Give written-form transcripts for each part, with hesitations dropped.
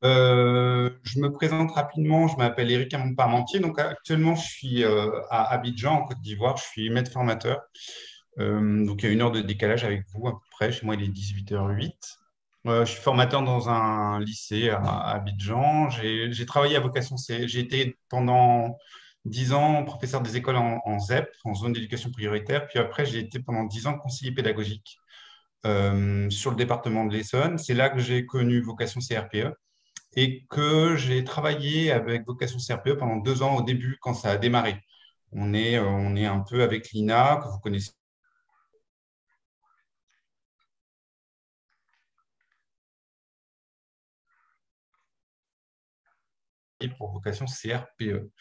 Je me présente rapidement, je m'appelle Éric Parmentier. Donc actuellement, je suis à Abidjan, en Côte d'Ivoire. Je suis maître formateur. Donc il y a une heure de décalage avec vous à peu près. Chez moi, il est 18h08. Je suis formateur dans un lycée à Abidjan. J'ai travaillé à vocation C. J'ai été pendant 10 ans professeur des écoles en ZEP, en zone d'éducation prioritaire. Puis après, j'ai été pendant 10 ans conseiller pédagogique sur le département de l'Essonne. C'est là que j'ai connu vocation CRPE et que j'ai travaillé avec vocation CRPE pendant 2 ans au début quand ça a démarré. On est un peu avec l'INA, que vous connaissez pour vocation CRPE.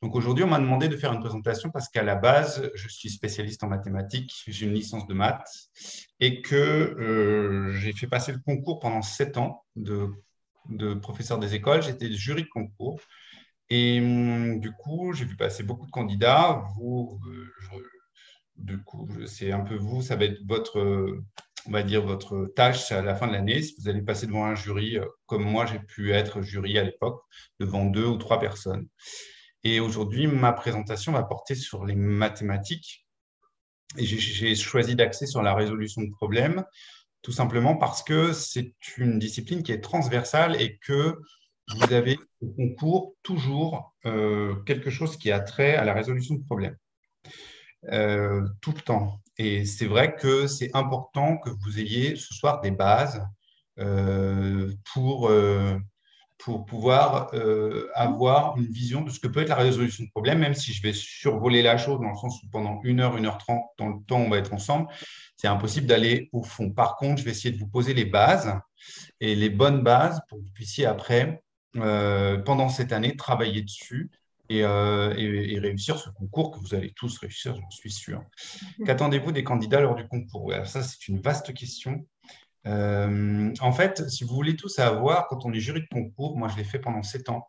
Donc aujourd'hui, on m'a demandé de faire une présentation parce qu'à la base, je suis spécialiste en mathématiques, j'ai une licence de maths et que j'ai fait passer le concours pendant 7 ans de professeur des écoles. J'étais jury de concours. Et du coup, j'ai vu passer beaucoup de candidats. Du coup, c'est un peu vous, ça va être votre, on va dire, votre tâche à la fin de l'année. Si vous allez passer devant un jury, comme moi, j'ai pu être jury à l'époque, devant 2 ou 3 personnes. Et aujourd'hui, ma présentation va porter sur les mathématiques. Et j'ai choisi d'axer sur la résolution de problèmes, tout simplement parce que c'est une discipline qui est transversale et que vous avez au concours toujours quelque chose qui a trait à la résolution de problèmes tout le temps. Et c'est vrai que c'est important que vous ayez ce soir des bases euh, pour, euh, pour pouvoir avoir une vision de ce que peut être la résolution de problème, même si je vais survoler la chose dans le sens où pendant 1 heure, 1 heure 30, dans le temps où on va être ensemble, c'est impossible d'aller au fond. Par contre, je vais essayer de vous poser les bases et les bonnes bases pour que vous puissiez après, pendant cette année, travailler dessus et réussir ce concours que vous allez tous réussir, j'en suis sûr. Qu'attendez-vous des candidats lors du concours? Ouais, alors ça, c'est une vaste question. En fait, si vous voulez tout savoir, quand on est jury de concours, moi je l'ai fait pendant 7 ans,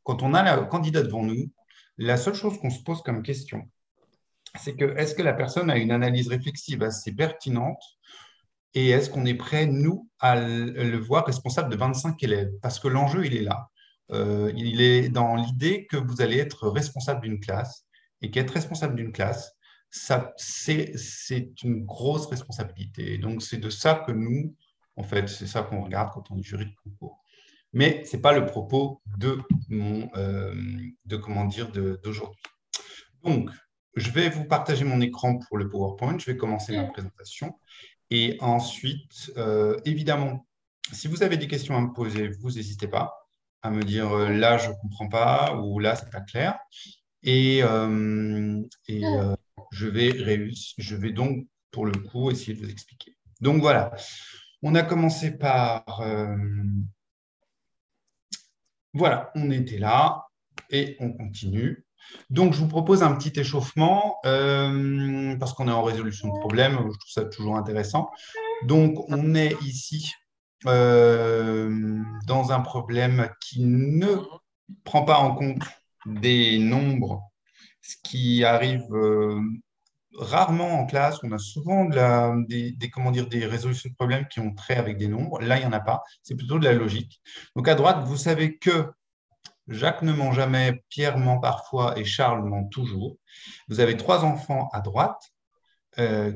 quand on a le candidat devant nous, la seule chose qu'on se pose comme question, c'est que est-ce que la personne a une analyse réflexive assez pertinente et est-ce qu'on est prêt, nous, à le voir responsable de 25 élèves? Parce que l'enjeu, il est là. Il est dans l'idée que vous allez être responsable d'une classe et qu'être responsable d'une classe, ça, c'est une grosse responsabilité. Et donc, c'est de ça que nous, en fait, c'est ça qu'on regarde quand on est jury de concours. Mais ce n'est pas le propos de comment dire, d'aujourd'hui. Donc, je vais vous partager mon écran pour le PowerPoint. Je vais commencer ma présentation. Et ensuite, évidemment, si vous avez des questions à me poser, vous n'hésitez pas à me dire là, je ne comprends pas ou là, c'est pas clair. Et je vais donc, pour le coup, essayer de vous expliquer. Donc voilà, on a commencé par, voilà, on était là et on continue. Donc, je vous propose un petit échauffement parce qu'on est en résolution de problème. Je trouve ça toujours intéressant. Donc, on est ici dans un problème qui ne prend pas en compte des nombres, ce qui arrive rarement en classe. On a souvent comment dire, des résolutions de problèmes qui ont trait avec des nombres. Là, il n'y en a pas. C'est plutôt de la logique. Donc, à droite, vous savez que Jacques ne ment jamais, Pierre ment parfois et Charles ment toujours. Vous avez 3 enfants à droite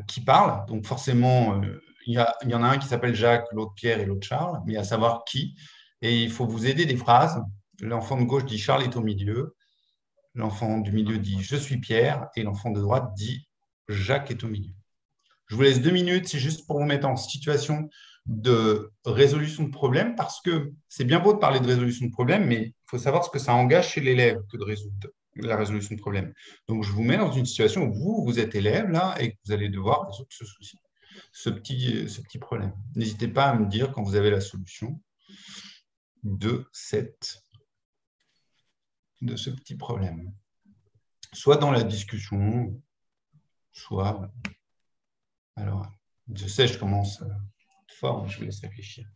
qui parlent. Donc forcément, il y en a un qui s'appelle Jacques, l'autre Pierre et l'autre Charles, mais à savoir qui. Et il faut vous aider des phrases. L'enfant de gauche dit Charles est au milieu. L'enfant du milieu dit je suis Pierre. Et l'enfant de droite dit Jacques est au milieu. Je vous laisse 2 minutes, c'est juste pour vous mettre en situation de résolution de problème, parce que c'est bien beau de parler de résolution de problème, mais il faut savoir ce que ça engage chez l'élève que de résoudre la résolution de problème. Donc, je vous mets dans une situation où vous êtes élève là et que vous allez devoir résoudre ce souci, ce petit problème. N'hésitez pas à me dire quand vous avez la solution de, de ce petit problème, soit dans la discussion, soit. Alors, je sais, je commence fort, mais je vous laisse réfléchir.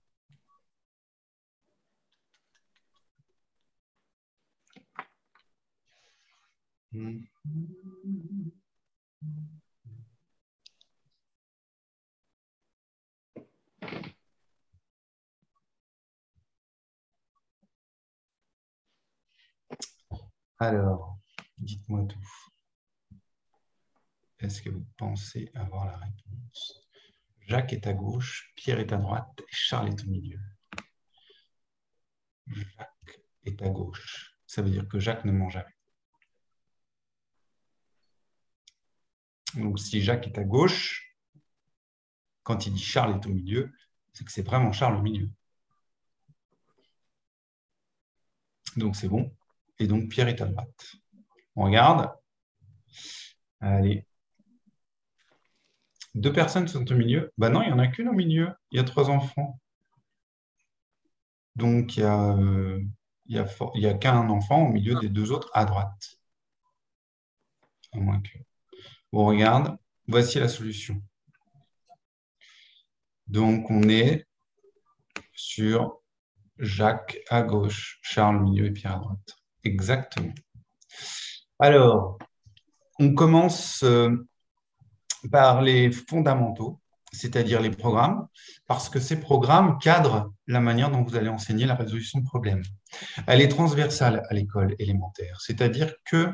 Mhm. Alors, dites-moi tout. Est-ce que vous pensez avoir la réponse? Jacques est à gauche, Pierre est à droite et Charles est au milieu. Jacques est à gauche. Ça veut dire que Jacques ne ment jamais. Donc, si Jacques est à gauche, quand il dit Charles est au milieu, c'est que c'est vraiment Charles au milieu. Donc, c'est bon. Et donc, Pierre est à droite. On regarde. Allez. 2 personnes sont au milieu. Ben non, il n'y en a qu'une au milieu. Il y a 3 enfants. Donc, il y a qu'un enfant au milieu des 2 autres à droite. À moins que... On regarde. Voici la solution. Donc, on est sur Jacques à gauche, Charles au milieu et Pierre à droite. Exactement. Alors, on commence par les fondamentaux, c'est-à-dire les programmes, parce que ces programmes cadrent la manière dont vous allez enseigner la résolution de problèmes. Elle est transversale à l'école élémentaire, c'est-à-dire que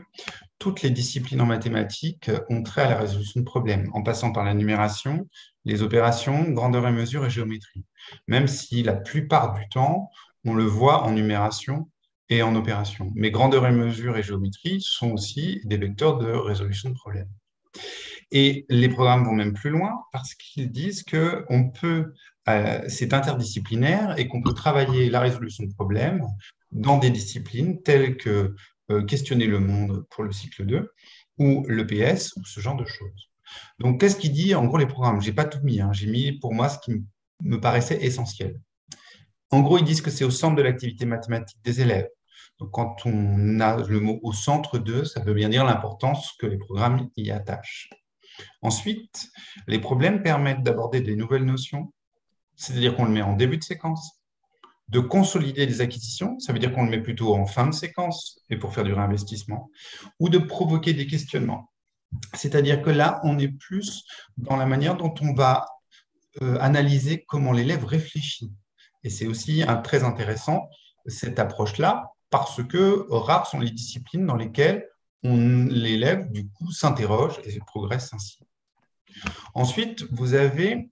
toutes les disciplines en mathématiques ont trait à la résolution de problèmes, en passant par la numération, les opérations, grandeur et mesure et géométrie, même si la plupart du temps, on le voit en numération et en opération. Mais grandeur et mesure et géométrie sont aussi des vecteurs de résolution de problèmes. Et les programmes vont même plus loin parce qu'ils disent que c'est interdisciplinaire et qu'on peut travailler la résolution de problèmes dans des disciplines telles que questionner le monde pour le cycle 2 ou l'EPS ou ce genre de choses. Donc, qu'est-ce qu'il dit en gros les programmes? Je n'ai pas tout mis, hein. J'ai mis pour moi ce qui me paraissait essentiel. En gros, ils disent que c'est au centre de l'activité mathématique des élèves. Donc, quand on a le mot au centre de, ça veut bien dire l'importance que les programmes y attachent. Ensuite, les problèmes permettent d'aborder des nouvelles notions, c'est-à-dire qu'on le met en début de séquence, de consolider des acquisitions, ça veut dire qu'on le met plutôt en fin de séquence et pour faire du réinvestissement, ou de provoquer des questionnements. C'est-à-dire que là, on est plus dans la manière dont on va analyser comment l'élève réfléchit. Et c'est aussi très intéressant, cette approche-là, parce que rares sont les disciplines dans lesquelles l'élève, du coup, s'interroge et progresse ainsi. Ensuite, vous avez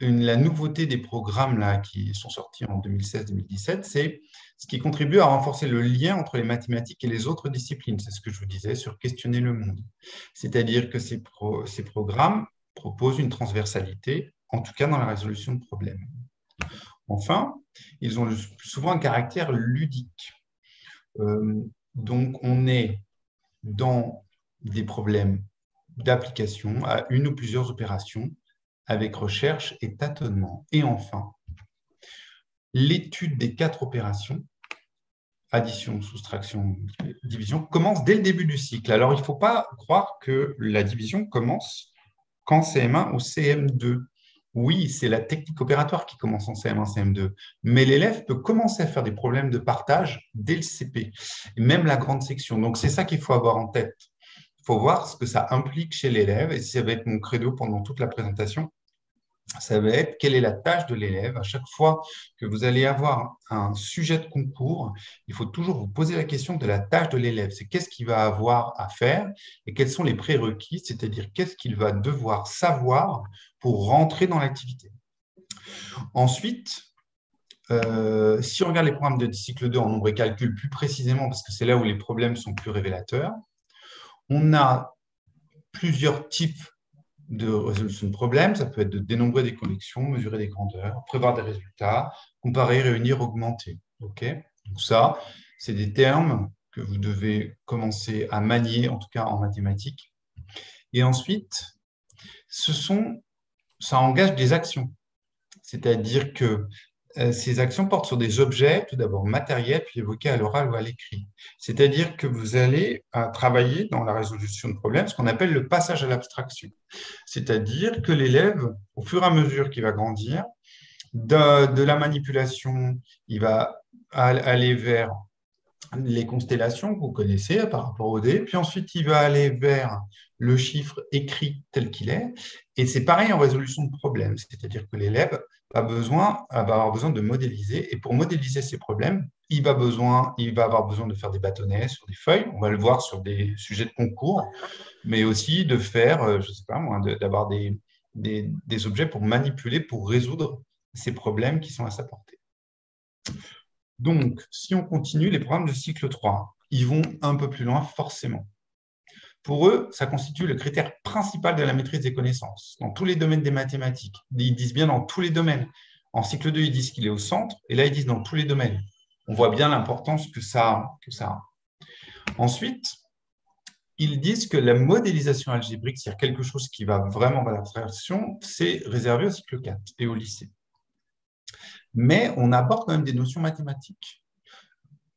la nouveauté des programmes là, qui sont sortis en 2016-2017, c'est ce qui contribue à renforcer le lien entre les mathématiques et les autres disciplines. C'est ce que je vous disais sur questionner le monde. C'est-à-dire que ces programmes proposent une transversalité, en tout cas dans la résolution de problèmes. Enfin, ils ont souvent un caractère ludique. Donc, on est dans des problèmes d'application à une ou plusieurs opérations avec recherche et tâtonnement. Et enfin, l'étude des 4 opérations, addition, soustraction, division, commence dès le début du cycle. Alors, il ne faut pas croire que la division commence qu'en CM1 ou CM2. Oui, c'est la technique opératoire qui commence en CM1, CM2, mais l'élève peut commencer à faire des problèmes de partage dès le CP, même la grande section. Donc, c'est ça qu'il faut avoir en tête. Il faut voir ce que ça implique chez l'élève, et ça va être mon credo pendant toute la présentation. Ça va être quelle est la tâche de l'élève. À chaque fois que vous allez avoir un sujet de concours, il faut toujours vous poser la question de la tâche de l'élève. C'est qu'est-ce qu'il va avoir à faire et quels sont les prérequis, c'est-à-dire qu'est-ce qu'il va devoir savoir pour rentrer dans l'activité. Ensuite, si on regarde les programmes de cycle 2 en nombre et calcul plus précisément, parce que c'est là où les problèmes sont plus révélateurs, on a plusieurs types de résolution de problèmes. Ça peut être de dénombrer des collections, mesurer des grandeurs, prévoir des résultats, comparer, réunir, augmenter. Okay, donc ça, c'est des termes que vous devez commencer à manier, en tout cas en mathématiques. Et ensuite, ça engage des actions. C'est-à-dire que ces actions portent sur des objets, tout d'abord matériels, puis évoqués à l'oral ou à l'écrit. C'est-à-dire que vous allez travailler dans la résolution de problèmes, ce qu'on appelle le passage à l'abstraction. C'est-à-dire que l'élève, au fur et à mesure qu'il va grandir, de la manipulation, il va aller vers les constellations que vous connaissez par rapport au dé, puis ensuite il va aller vers le chiffre écrit tel qu'il est, et c'est pareil en résolution de problèmes, c'est-à-dire que l'élève va avoir besoin de modéliser, et pour modéliser ces problèmes, il va avoir besoin de faire des bâtonnets sur des feuilles. On va le voir sur des sujets de concours, mais aussi de faire, je ne sais pas moi, d'avoir des objets pour manipuler, pour résoudre ces problèmes qui sont à sa portée. Donc, si on continue, les programmes de cycle 3, ils vont un peu plus loin forcément. Pour eux, ça constitue le critère principal de la maîtrise des connaissances, dans tous les domaines des mathématiques. Ils disent bien dans tous les domaines. En cycle 2, ils disent qu'il est au centre, et là, ils disent dans tous les domaines. On voit bien l'importance que ça a. Ensuite, ils disent que la modélisation algébrique, c'est-à-dire quelque chose qui va vraiment vers l'abstraction, c'est réservé au cycle 4 et au lycée. Mais on aborde quand même des notions mathématiques.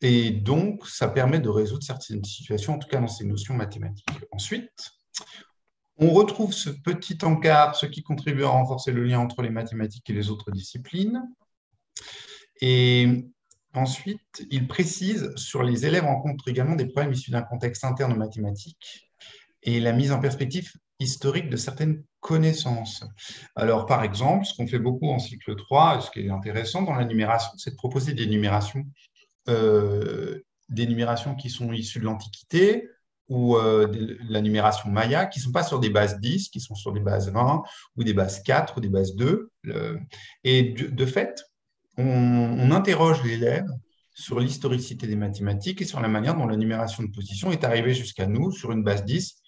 Et donc, ça permet de résoudre certaines situations, en tout cas dans ces notions mathématiques. Ensuite, on retrouve ce petit encart, ce qui contribue à renforcer le lien entre les mathématiques et les autres disciplines. Et ensuite, il précise sur les élèves rencontrent également des problèmes issus d'un contexte interne aux mathématiques et la mise en perspective historique de certaines connaissances. Alors, par exemple, ce qu'on fait beaucoup en cycle 3, ce qui est intéressant dans la numération, c'est de proposer des numérations qui sont issues de l'Antiquité ou de la numération maya, qui ne sont pas sur des bases 10, qui sont sur des bases 20 ou des bases 4 ou des bases 2. Et de fait, on interroge l'élève sur l'historicité des mathématiques et sur la manière dont la numération de position est arrivée jusqu'à nous sur une base 10.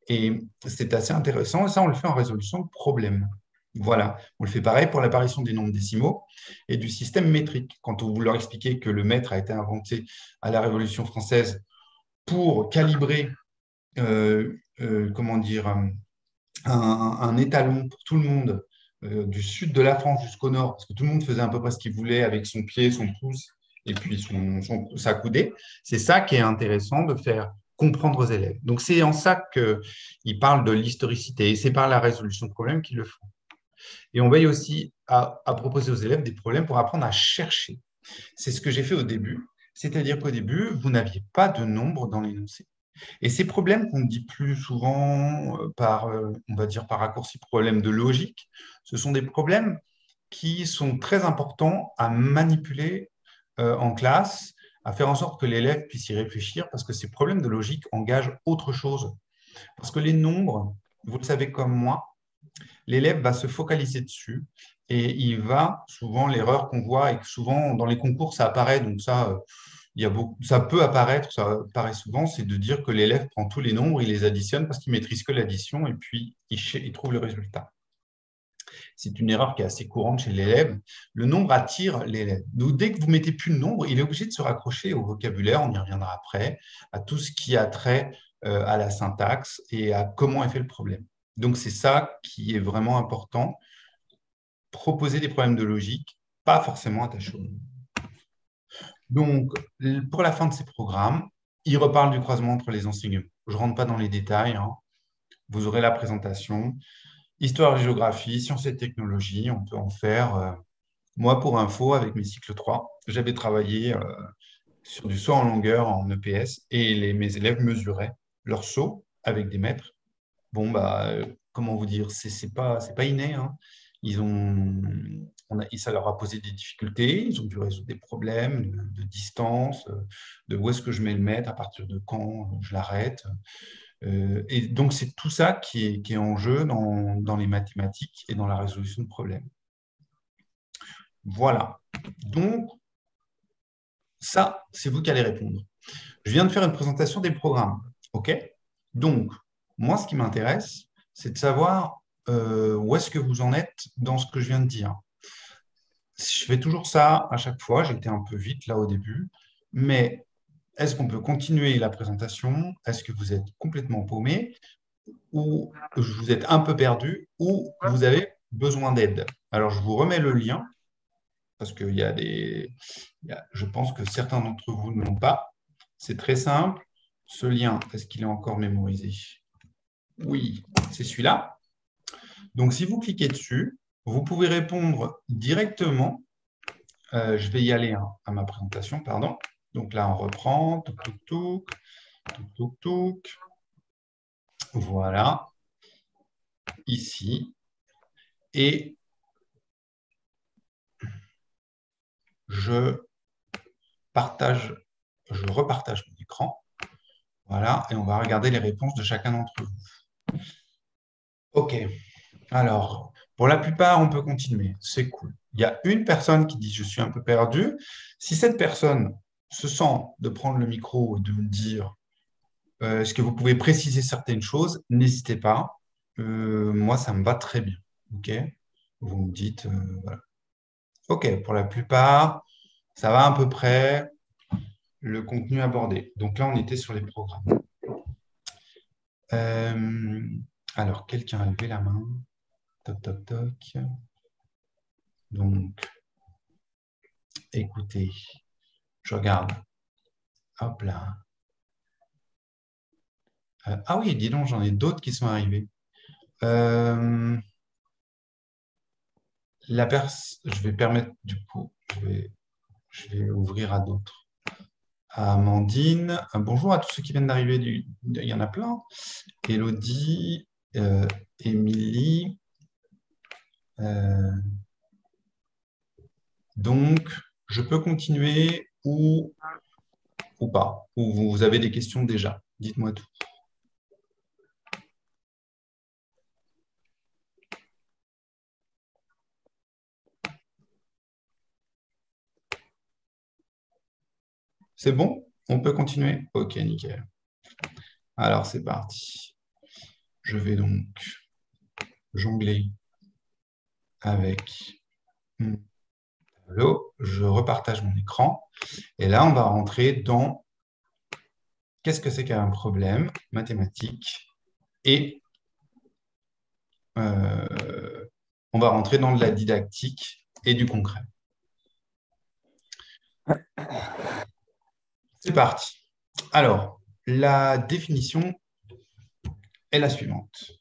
Et c'est assez intéressant. Et ça, on le fait en résolution de problèmes. Voilà. On le fait pareil pour l'apparition des nombres décimaux et du système métrique. Quand on vous leur expliquez que le mètre a été inventé à la Révolution française pour calibrer, comment dire, un étalon pour tout le monde, du sud de la France jusqu'au nord, parce que tout le monde faisait à peu près ce qu'il voulait avec son pied, son pouce et puis sa coudée. C'est ça qui est intéressant de faire comprendre aux élèves. Donc, c'est en ça qu'ils parlent de l'historicité et c'est par la résolution de problèmes qu'ils le font. Et on veille aussi à proposer aux élèves des problèmes pour apprendre à chercher. C'est ce que j'ai fait au début, c'est-à-dire qu'au début, vous n'aviez pas de nombre dans l'énoncé. Et ces problèmes qu'on dit plus souvent on va dire par raccourci, problèmes de logique, ce sont des problèmes qui sont très importants à manipuler en classe, à faire en sorte que l'élève puisse y réfléchir, parce que ces problèmes de logique engagent autre chose. Parce que les nombres, vous le savez comme moi, l'élève va se focaliser dessus et il va, souvent l'erreur qu'on voit, et que souvent dans les concours ça apparaît, donc ça, ça peut apparaître, ça apparaît souvent, c'est de dire que l'élève prend tous les nombres, il les additionne parce qu'il maîtrise que l'addition et puis il trouve le résultat. C'est une erreur qui est assez courante chez l'élève. Le nombre attire l'élève. Donc, dès que vous mettez plus de nombre, il est obligé de se raccrocher au vocabulaire, on y reviendra après, à tout ce qui a trait à la syntaxe et à comment est fait le problème. Donc, c'est ça qui est vraiment important. Proposer des problèmes de logique, pas forcément attachés au nombre. Donc, pour la fin de ces programmes, il reparle du croisement entre les enseignements. Je ne rentre pas dans les détails, hein. Vous aurez la présentation. Histoire et géographie, sciences et technologies, on peut en faire. Moi, pour info, avec mes cycles 3, j'avais travaillé sur du saut en longueur en EPS et mes élèves mesuraient leur saut avec des mètres. Bon, bah, comment vous dire, c'est pas inné, hein. Ça leur a posé des difficultés, ils ont dû résoudre des problèmes de distance, de où est-ce que je mets le mètre, à partir de quand je l'arrête. Et donc, c'est tout ça qui est en jeu dans les mathématiques et dans la résolution de problèmes. Voilà. Donc, ça, c'est vous qui allez répondre. Je viens de faire une présentation des programmes. OK? Donc, moi, ce qui m'intéresse, c'est de savoir où est-ce que vous en êtes dans ce que je viens de dire. Je fais toujours ça à chaque fois. J'étais un peu vite là au début. Mais est-ce qu'on peut continuer la présentation? Est-ce que vous êtes complètement paumé? Ou vous êtes un peu perdu? Ou vous avez besoin d'aide? Alors, je vous remets le lien parce qu'il y a je pense que certains d'entre vous ne l'ont pas. C'est très simple. Ce lien, est-ce qu'il est encore mémorisé? Oui, c'est celui-là. Donc, si vous cliquez dessus, vous pouvez répondre directement. Je vais y aller à ma présentation, pardon. Donc là, on reprend. Touc, touc, touc, touc, touc, touc. Voilà. Ici. Et je je repartage mon écran. Voilà, et on va regarder les réponses de chacun d'entre vous. OK. Alors, pour la plupart, on peut continuer. C'est cool. Il y a une personne qui dit « je suis un peu perdu ». Si cette personne se sent de prendre le micro et de me dire est-ce que vous pouvez préciser certaines choses, n'hésitez pas. Moi, ça me va très bien. OK. Vous me dites voilà. OK, pour la plupart, ça va à peu près le contenu abordé. Donc là, on était sur les programmes. Alors, quelqu'un a levé la main. Toc, toc, toc. Donc, écoutez, je regarde. Hop là. Ah oui, dis donc, j'en ai d'autres qui sont arrivés. Je vais permettre, du coup, je vais ouvrir à d'autres. À Amandine. Bonjour à tous ceux qui viennent d'arriver. Il y en a plein. Élodie, Émilie. Donc, je peux continuer ou pas? Ou vous avez des questions déjà? Dites-moi tout. C'est bon? On peut continuer? Ok, nickel. Alors, c'est parti. Je vais donc jongler avec mon tableau. Je repartage mon écran. Et là, on va rentrer dans qu'est-ce que c'est qu'un problème mathématique et on va rentrer dans de la didactique et du concret. C'est parti. Alors, la définition est la suivante.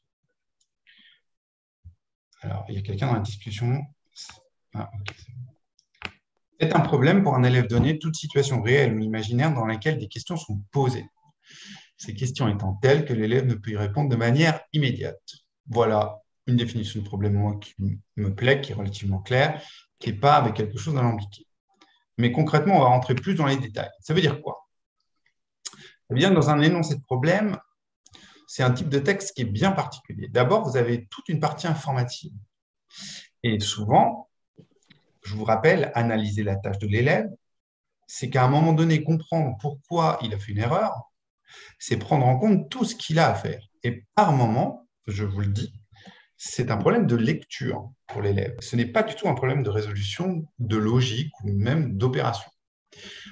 Alors, il y a quelqu'un dans la discussion. Ah, ok. C'est un problème pour un élève donné, toute situation réelle ou imaginaire dans laquelle des questions sont posées. Ces questions étant telles que l'élève ne peut y répondre de manière immédiate. Voilà une définition de problème, moi, qui me plaît, qui est relativement claire, qui n'est pas avec quelque chose d'alambiqué. Mais concrètement, on va rentrer plus dans les détails. Ça veut dire quoi? Eh bien, dans un énoncé de problème, c'est un type de texte qui est bien particulier. D'abord, vous avez toute une partie informative. Et souvent, je vous rappelle, analyser la tâche de l'élève, c'est qu'à un moment donné, comprendre pourquoi il a fait une erreur, c'est prendre en compte tout ce qu'il a à faire. Et par moment, je vous le dis, c'est un problème de lecture pour l'élève. Ce n'est pas du tout un problème de résolution, de logique ou même d'opération.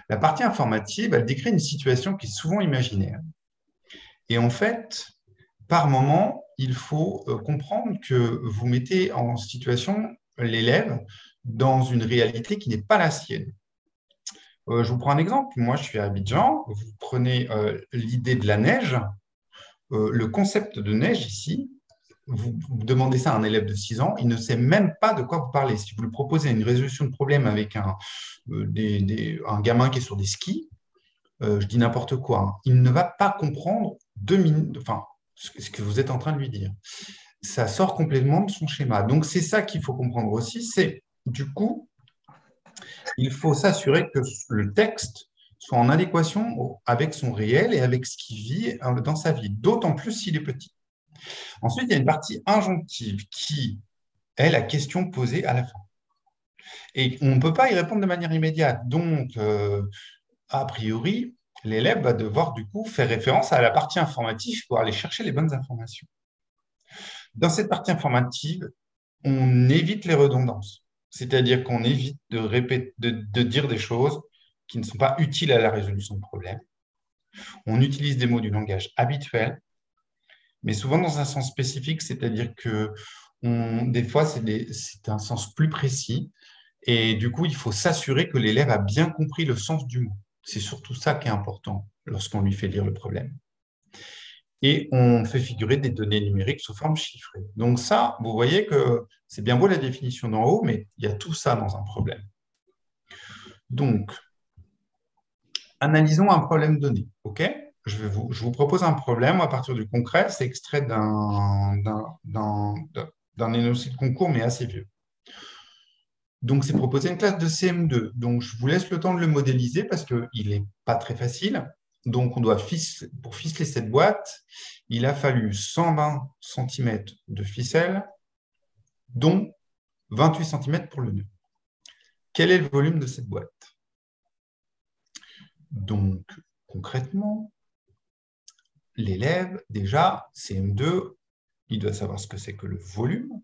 La partie informative, elle décrit une situation qui est souvent imaginaire. Et en fait, par moment, il faut comprendre que vous mettez en situation l'élève dans une réalité qui n'est pas la sienne. Je vous prends un exemple. Moi, je suis à Abidjan. Vous prenez l'idée de la neige. Le concept de neige ici, vous demandez ça à un élève de 6 ans, il ne sait même pas de quoi vous parlez. Si vous lui proposez une résolution de problème avec un gamin qui est sur des skis, je dis n'importe quoi, hein, il ne va pas comprendre 2 minutes, enfin, ce que vous êtes en train de lui dire. Ça sort complètement de son schéma. Donc, c'est ça qu'il faut comprendre aussi, c'est du coup, il faut s'assurer que le texte soit en adéquation avec son réel et avec ce qu'il vit dans sa vie, d'autant plus s'il est petit. Ensuite, il y a une partie injonctive qui est la question posée à la fin. Et on ne peut pas y répondre de manière immédiate. Donc, a priori, l'élève va devoir du coup faire référence à la partie informative pour aller chercher les bonnes informations. Dans cette partie informative, on évite les redondances. C'est-à-dire qu'on évite de dire des choses qui ne sont pas utiles à la résolution de problèmes. On utilise des mots du langage habituel, mais souvent dans un sens spécifique, c'est-à-dire que des fois, c'est un sens plus précis. Et du coup, il faut s'assurer que l'élève a bien compris le sens du mot. C'est surtout ça qui est important lorsqu'on lui fait lire le problème. Et on fait figurer des données numériques sous forme chiffrée. Donc ça, vous voyez que c'est bien beau la définition d'en haut, mais il y a tout ça dans un problème. Donc, analysons un problème donné. OK? Je vous propose un problème à partir du concret. C'est extrait d'un énoncé de concours, mais assez vieux. Donc, c'est proposer une classe de CM2. Donc, je vous laisse le temps de le modéliser parce qu'il n'est pas très facile. Donc, pour ficeler cette boîte, il a fallu 120 cm de ficelle, dont 28 cm pour le nœud. Quel est le volume de cette boîte? Donc, concrètement, l'élève, déjà, CM2, il doit savoir ce que c'est que le volume.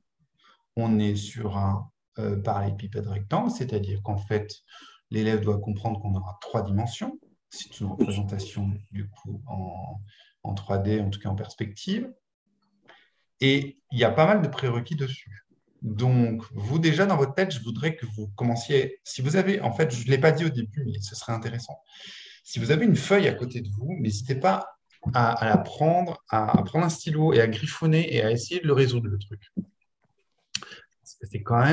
On est sur un parallélépipède rectangle, c'est-à-dire qu'en fait, l'élève doit comprendre qu'on aura 3 dimensions. C'est une représentation, du coup, en 3D, en tout cas en perspective. Et il y a pas mal de prérequis dessus. Donc, vous, déjà, dans votre tête, je voudrais que vous commenciez, si vous avez, en fait, je ne l'ai pas dit au début, mais ce serait intéressant. Si vous avez une feuille à côté de vous, n'hésitez pas à la prendre, à prendre un stylo et à griffonner et à essayer de le résoudre, le truc. Parce que c'est quand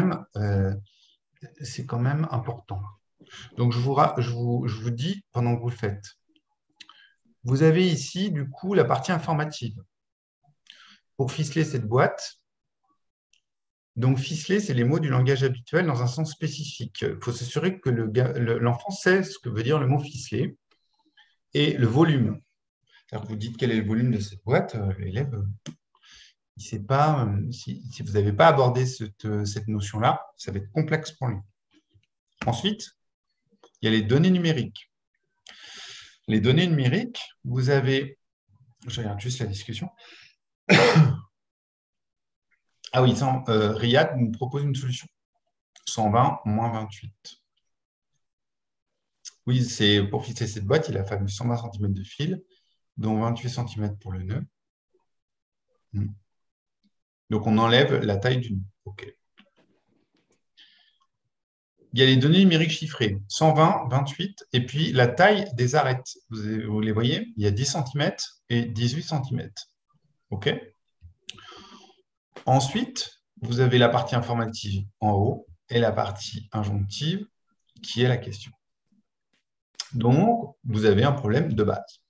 même important. Donc, je vous dis pendant que vous le faites. Vous avez ici, du coup, la partie informative. Pour ficeler cette boîte, donc ficeler, c'est les mots du langage habituel dans un sens spécifique. Il faut s'assurer que l'enfant sait ce que veut dire le mot ficeler et le volume. C'est-à-dire que vous dites quel est le volume de cette boîte, l'élève, il ne sait pas, si vous n'avez pas abordé cette notion-là, ça va être complexe pour lui. Ensuite, il y a les données numériques. Les données numériques, vous avez, je regarde juste la discussion. Ah oui, Riyad nous propose une solution. 120 moins 28. Oui, c'est pour fixer cette boîte, il a fallu 120 cm de fil, dont 28 cm pour le nœud. Donc, on enlève la taille du nœud. OK. Il y a les données numériques chiffrées, 120, 28, et puis la taille des arêtes. Vous les voyez? Il y a 10 cm et 18 cm. OK? Ensuite, vous avez la partie informative en haut et la partie injonctive qui est la question. Donc, vous avez un problème de base.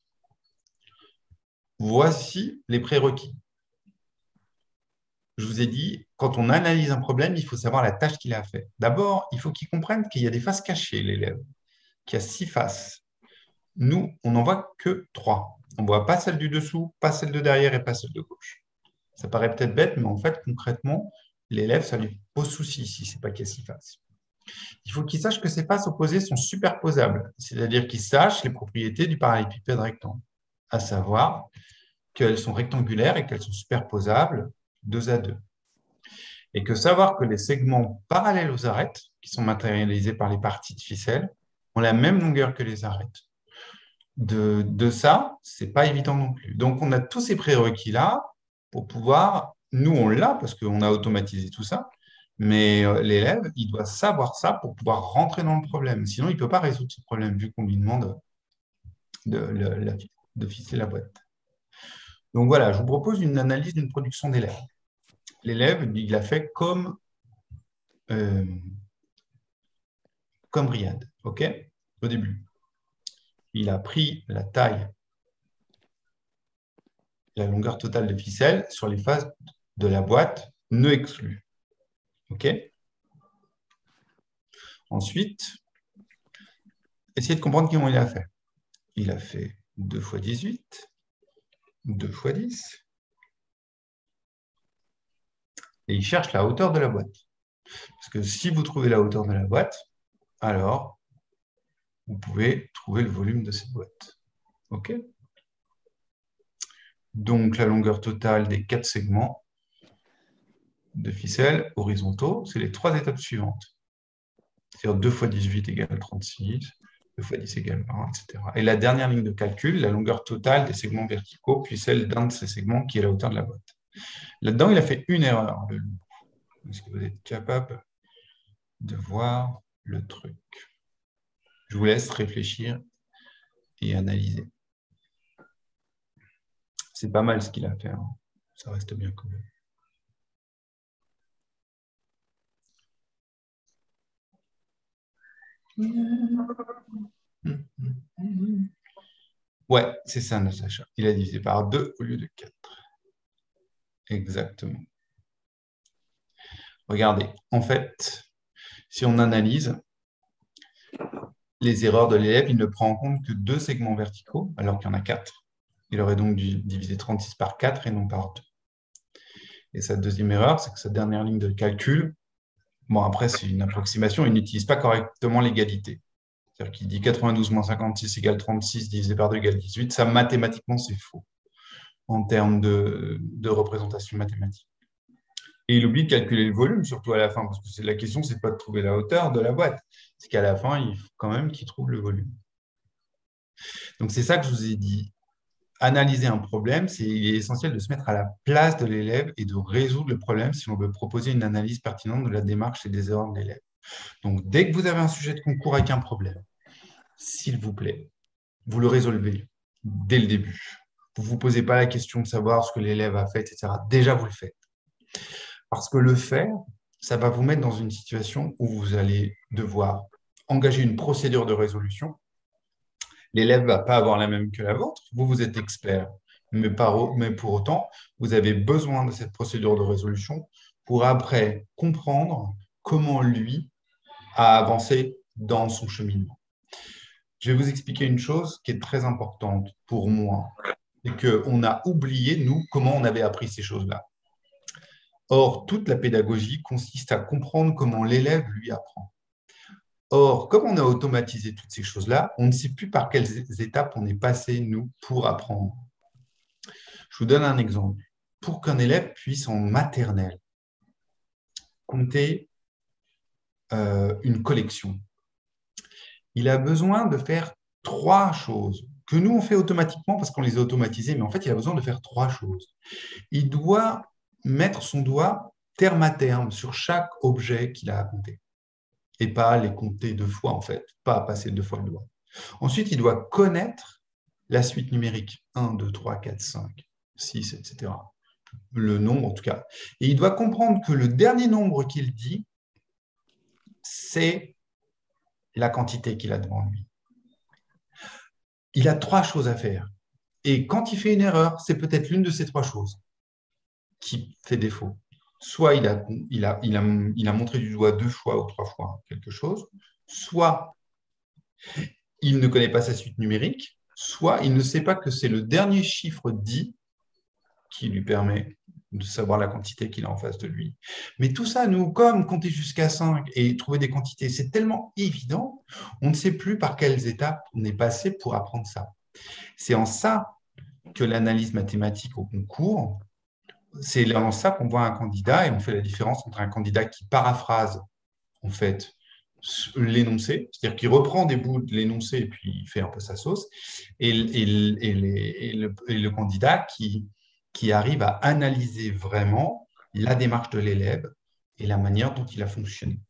Voici les prérequis. Je vous ai dit, quand on analyse un problème, il faut savoir la tâche qu'il a fait. D'abord, il faut qu'il comprenne qu'il y a des faces cachées, l'élève, qu'il y a 6 faces. Nous, on n'en voit que 3. On ne voit pas celle du dessous, pas celle de derrière et pas celle de gauche. Ça paraît peut-être bête, mais en fait, concrètement, l'élève, ça lui pose souci si ce n'est pas qu'il y a 6 faces. Il faut qu'il sache que ces faces opposées sont superposables, c'est-à-dire qu'il sache les propriétés du parallélépipède rectangle, à savoir qu'elles sont rectangulaires et qu'elles sont superposables 2 à 2. Et que savoir que les segments parallèles aux arêtes, qui sont matérialisés par les parties de ficelle, ont la même longueur que les arêtes. De ça, ce n'est pas évident non plus. Donc, on a tous ces prérequis-là pour pouvoir, nous, on l'a parce qu'on a automatisé tout ça, mais l'élève, il doit savoir ça pour pouvoir rentrer dans le problème. Sinon, il ne peut pas résoudre ce problème vu qu'on lui demande de ficeler la boîte. Donc voilà, je vous propose une analyse d'une production d'élèves. L'élève, il a fait comme Riyad, OK? Au début. Il a pris la taille, la longueur totale de ficelle sur les faces de la boîte, nœud exclu. OK? Ensuite, essayez de comprendre comment il a fait. Il a fait 2 x 18, 2 x 10, et il cherche la hauteur de la boîte. Parce que si vous trouvez la hauteur de la boîte, alors vous pouvez trouver le volume de cette boîte. OK? Donc, la longueur totale des 4 segments de ficelle horizontaux, c'est les 3 étapes suivantes. C'est-à-dire 2 x 18 égale 36, 2 x 10 égale 20, etc. Et la dernière ligne de calcul, la longueur totale des segments verticaux, puis celle d'un de ces segments qui est la hauteur de la boîte. Là-dedans, il a fait une erreur, le loup. Est-ce que vous êtes capable de voir le truc? Je vous laisse réfléchir et analyser. C'est pas mal ce qu'il a fait. Hein. Ça reste bien quand même. Ouais, c'est ça, Natacha. Il a divisé par 2 au lieu de 4. Exactement. Regardez, en fait, Si on analyse les erreurs de l'élève, il ne prend en compte que 2 segments verticaux, alors qu'il y en a 4. Il aurait donc dû diviser 36 par 4 et non par 2. Et sa deuxième erreur, c'est que sa dernière ligne de calcul, bon, après, c'est une approximation, il n'utilise pas correctement l'égalité. C'est-à-dire qu'il dit 92 moins 56 égale 36 divisé par 2 égale 18. Ça, mathématiquement, c'est faux en termes de représentation mathématique. Et il oublie de calculer le volume, surtout à la fin, parce que la question, c'est pas de trouver la hauteur de la boîte. C'est qu'à la fin, il faut quand même qu'il trouve le volume. Donc, c'est ça que je vous ai dit. Analyser un problème, il est essentiel de se mettre à la place de l'élève et de résoudre le problème si on veut proposer une analyse pertinente de la démarche et des erreurs de l'élève. Donc, dès que vous avez un sujet de concours avec un problème, s'il vous plaît, vous le résolvez dès le début. Vous ne vous posez pas la question de savoir ce que l'élève a fait, etc. Déjà, vous le faites. Parce que le faire, ça va vous mettre dans une situation où vous allez devoir engager une procédure de résolution. L'élève ne va pas avoir la même que la vôtre. Vous, vous êtes expert. Mais pour autant, vous avez besoin de cette procédure de résolution pour après comprendre comment lui a avancé dans son cheminement. Je vais vous expliquer une chose qui est très importante pour moi, c'est qu'on a oublié, nous, comment on avait appris ces choses-là. Or, toute la pédagogie consiste à comprendre comment l'élève lui apprend. Or, comme on a automatisé toutes ces choses-là, on ne sait plus par quelles étapes on est passé, nous, pour apprendre. Je vous donne un exemple. Pour qu'un élève puisse, en maternelle, compter une collection, il a besoin de faire 3 choses que nous, on fait automatiquement parce qu'on les a automatisées, mais en fait, il a besoin de faire 3 choses. Il doit mettre son doigt terme à terme sur chaque objet qu'il a à compter et pas les compter 2 fois, en fait, pas passer 2 fois le doigt. Ensuite, il doit connaître la suite numérique, 1, 2, 3, 4, 5, 6, etc. Le nombre, en tout cas. Et il doit comprendre que le dernier nombre qu'il dit, c'est la quantité qu'il a devant lui. Il a 3 choses à faire. Et quand il fait une erreur, c'est peut-être l'une de ces 3 choses qui fait défaut. Soit il a montré du doigt 2 fois ou 3 fois quelque chose, soit il ne connaît pas sa suite numérique, soit il ne sait pas que c'est le dernier chiffre dit qui lui permet de savoir la quantité qu'il a en face de lui. Mais tout ça, nous, comme compter jusqu'à 5 et trouver des quantités, c'est tellement évident, on ne sait plus par quelles étapes on est passé pour apprendre ça. C'est en ça que l'analyse mathématique au concours, c'est en ça qu'on voit un candidat et on fait la différence entre un candidat qui paraphrase en fait l'énoncé, c'est-à-dire qu'il reprend des bouts de l'énoncé et puis il fait un peu sa sauce, et le candidat qui arrive à analyser vraiment la démarche de l'élève et la manière dont il a fonctionné.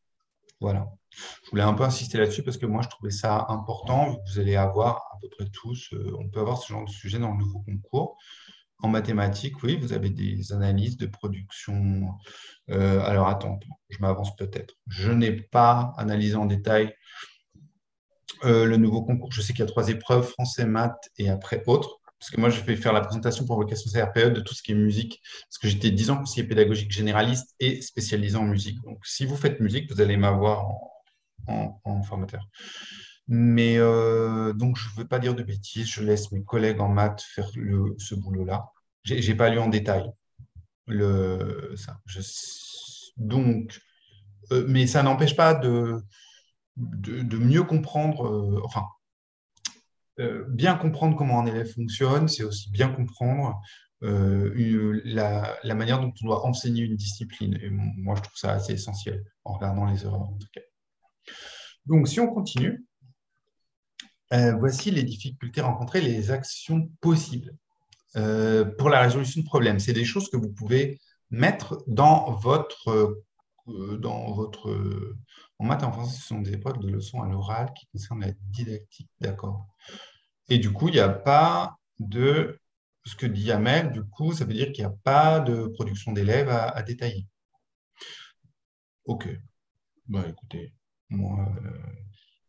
Voilà. Je voulais un peu insister là-dessus parce que moi, je trouvais ça important. Vous allez avoir à peu près tous, on peut avoir ce genre de sujet dans le nouveau concours. En mathématiques, oui, vous avez des analyses de production. Alors, attends, je m'avance peut-être. Je n'ai pas analysé en détail le nouveau concours. Je sais qu'il y a 3 épreuves, français, maths et après autres. Parce que moi, je vais faire la présentation pour vocation CRPE de tout ce qui est musique. Parce que j'étais 10 ans conseiller pédagogique généraliste et spécialisé en musique. Donc, si vous faites musique, vous allez m'avoir en formateur. Mais donc, je ne veux pas dire de bêtises. Je laisse mes collègues en maths faire ce boulot-là. Je n'ai pas lu en détail ça. Donc, mais ça n'empêche pas de mieux comprendre, enfin, bien comprendre comment un élève fonctionne, c'est aussi bien comprendre la manière dont on doit enseigner une discipline. Et moi, je trouve ça assez essentiel en regardant les erreurs, en tout cas. Donc, si on continue, voici les difficultés rencontrées, les actions possibles pour la résolution de problèmes. C'est des choses que vous pouvez mettre dans votre en maths et en français, ce sont des épreuves de leçons à l'oral qui concernent la didactique, d'accord. Et du coup, il n'y a pas de, ce que dit Amel, du coup, ça veut dire qu'il n'y a pas de production d'élèves à détailler. Ok, bah écoutez, moi,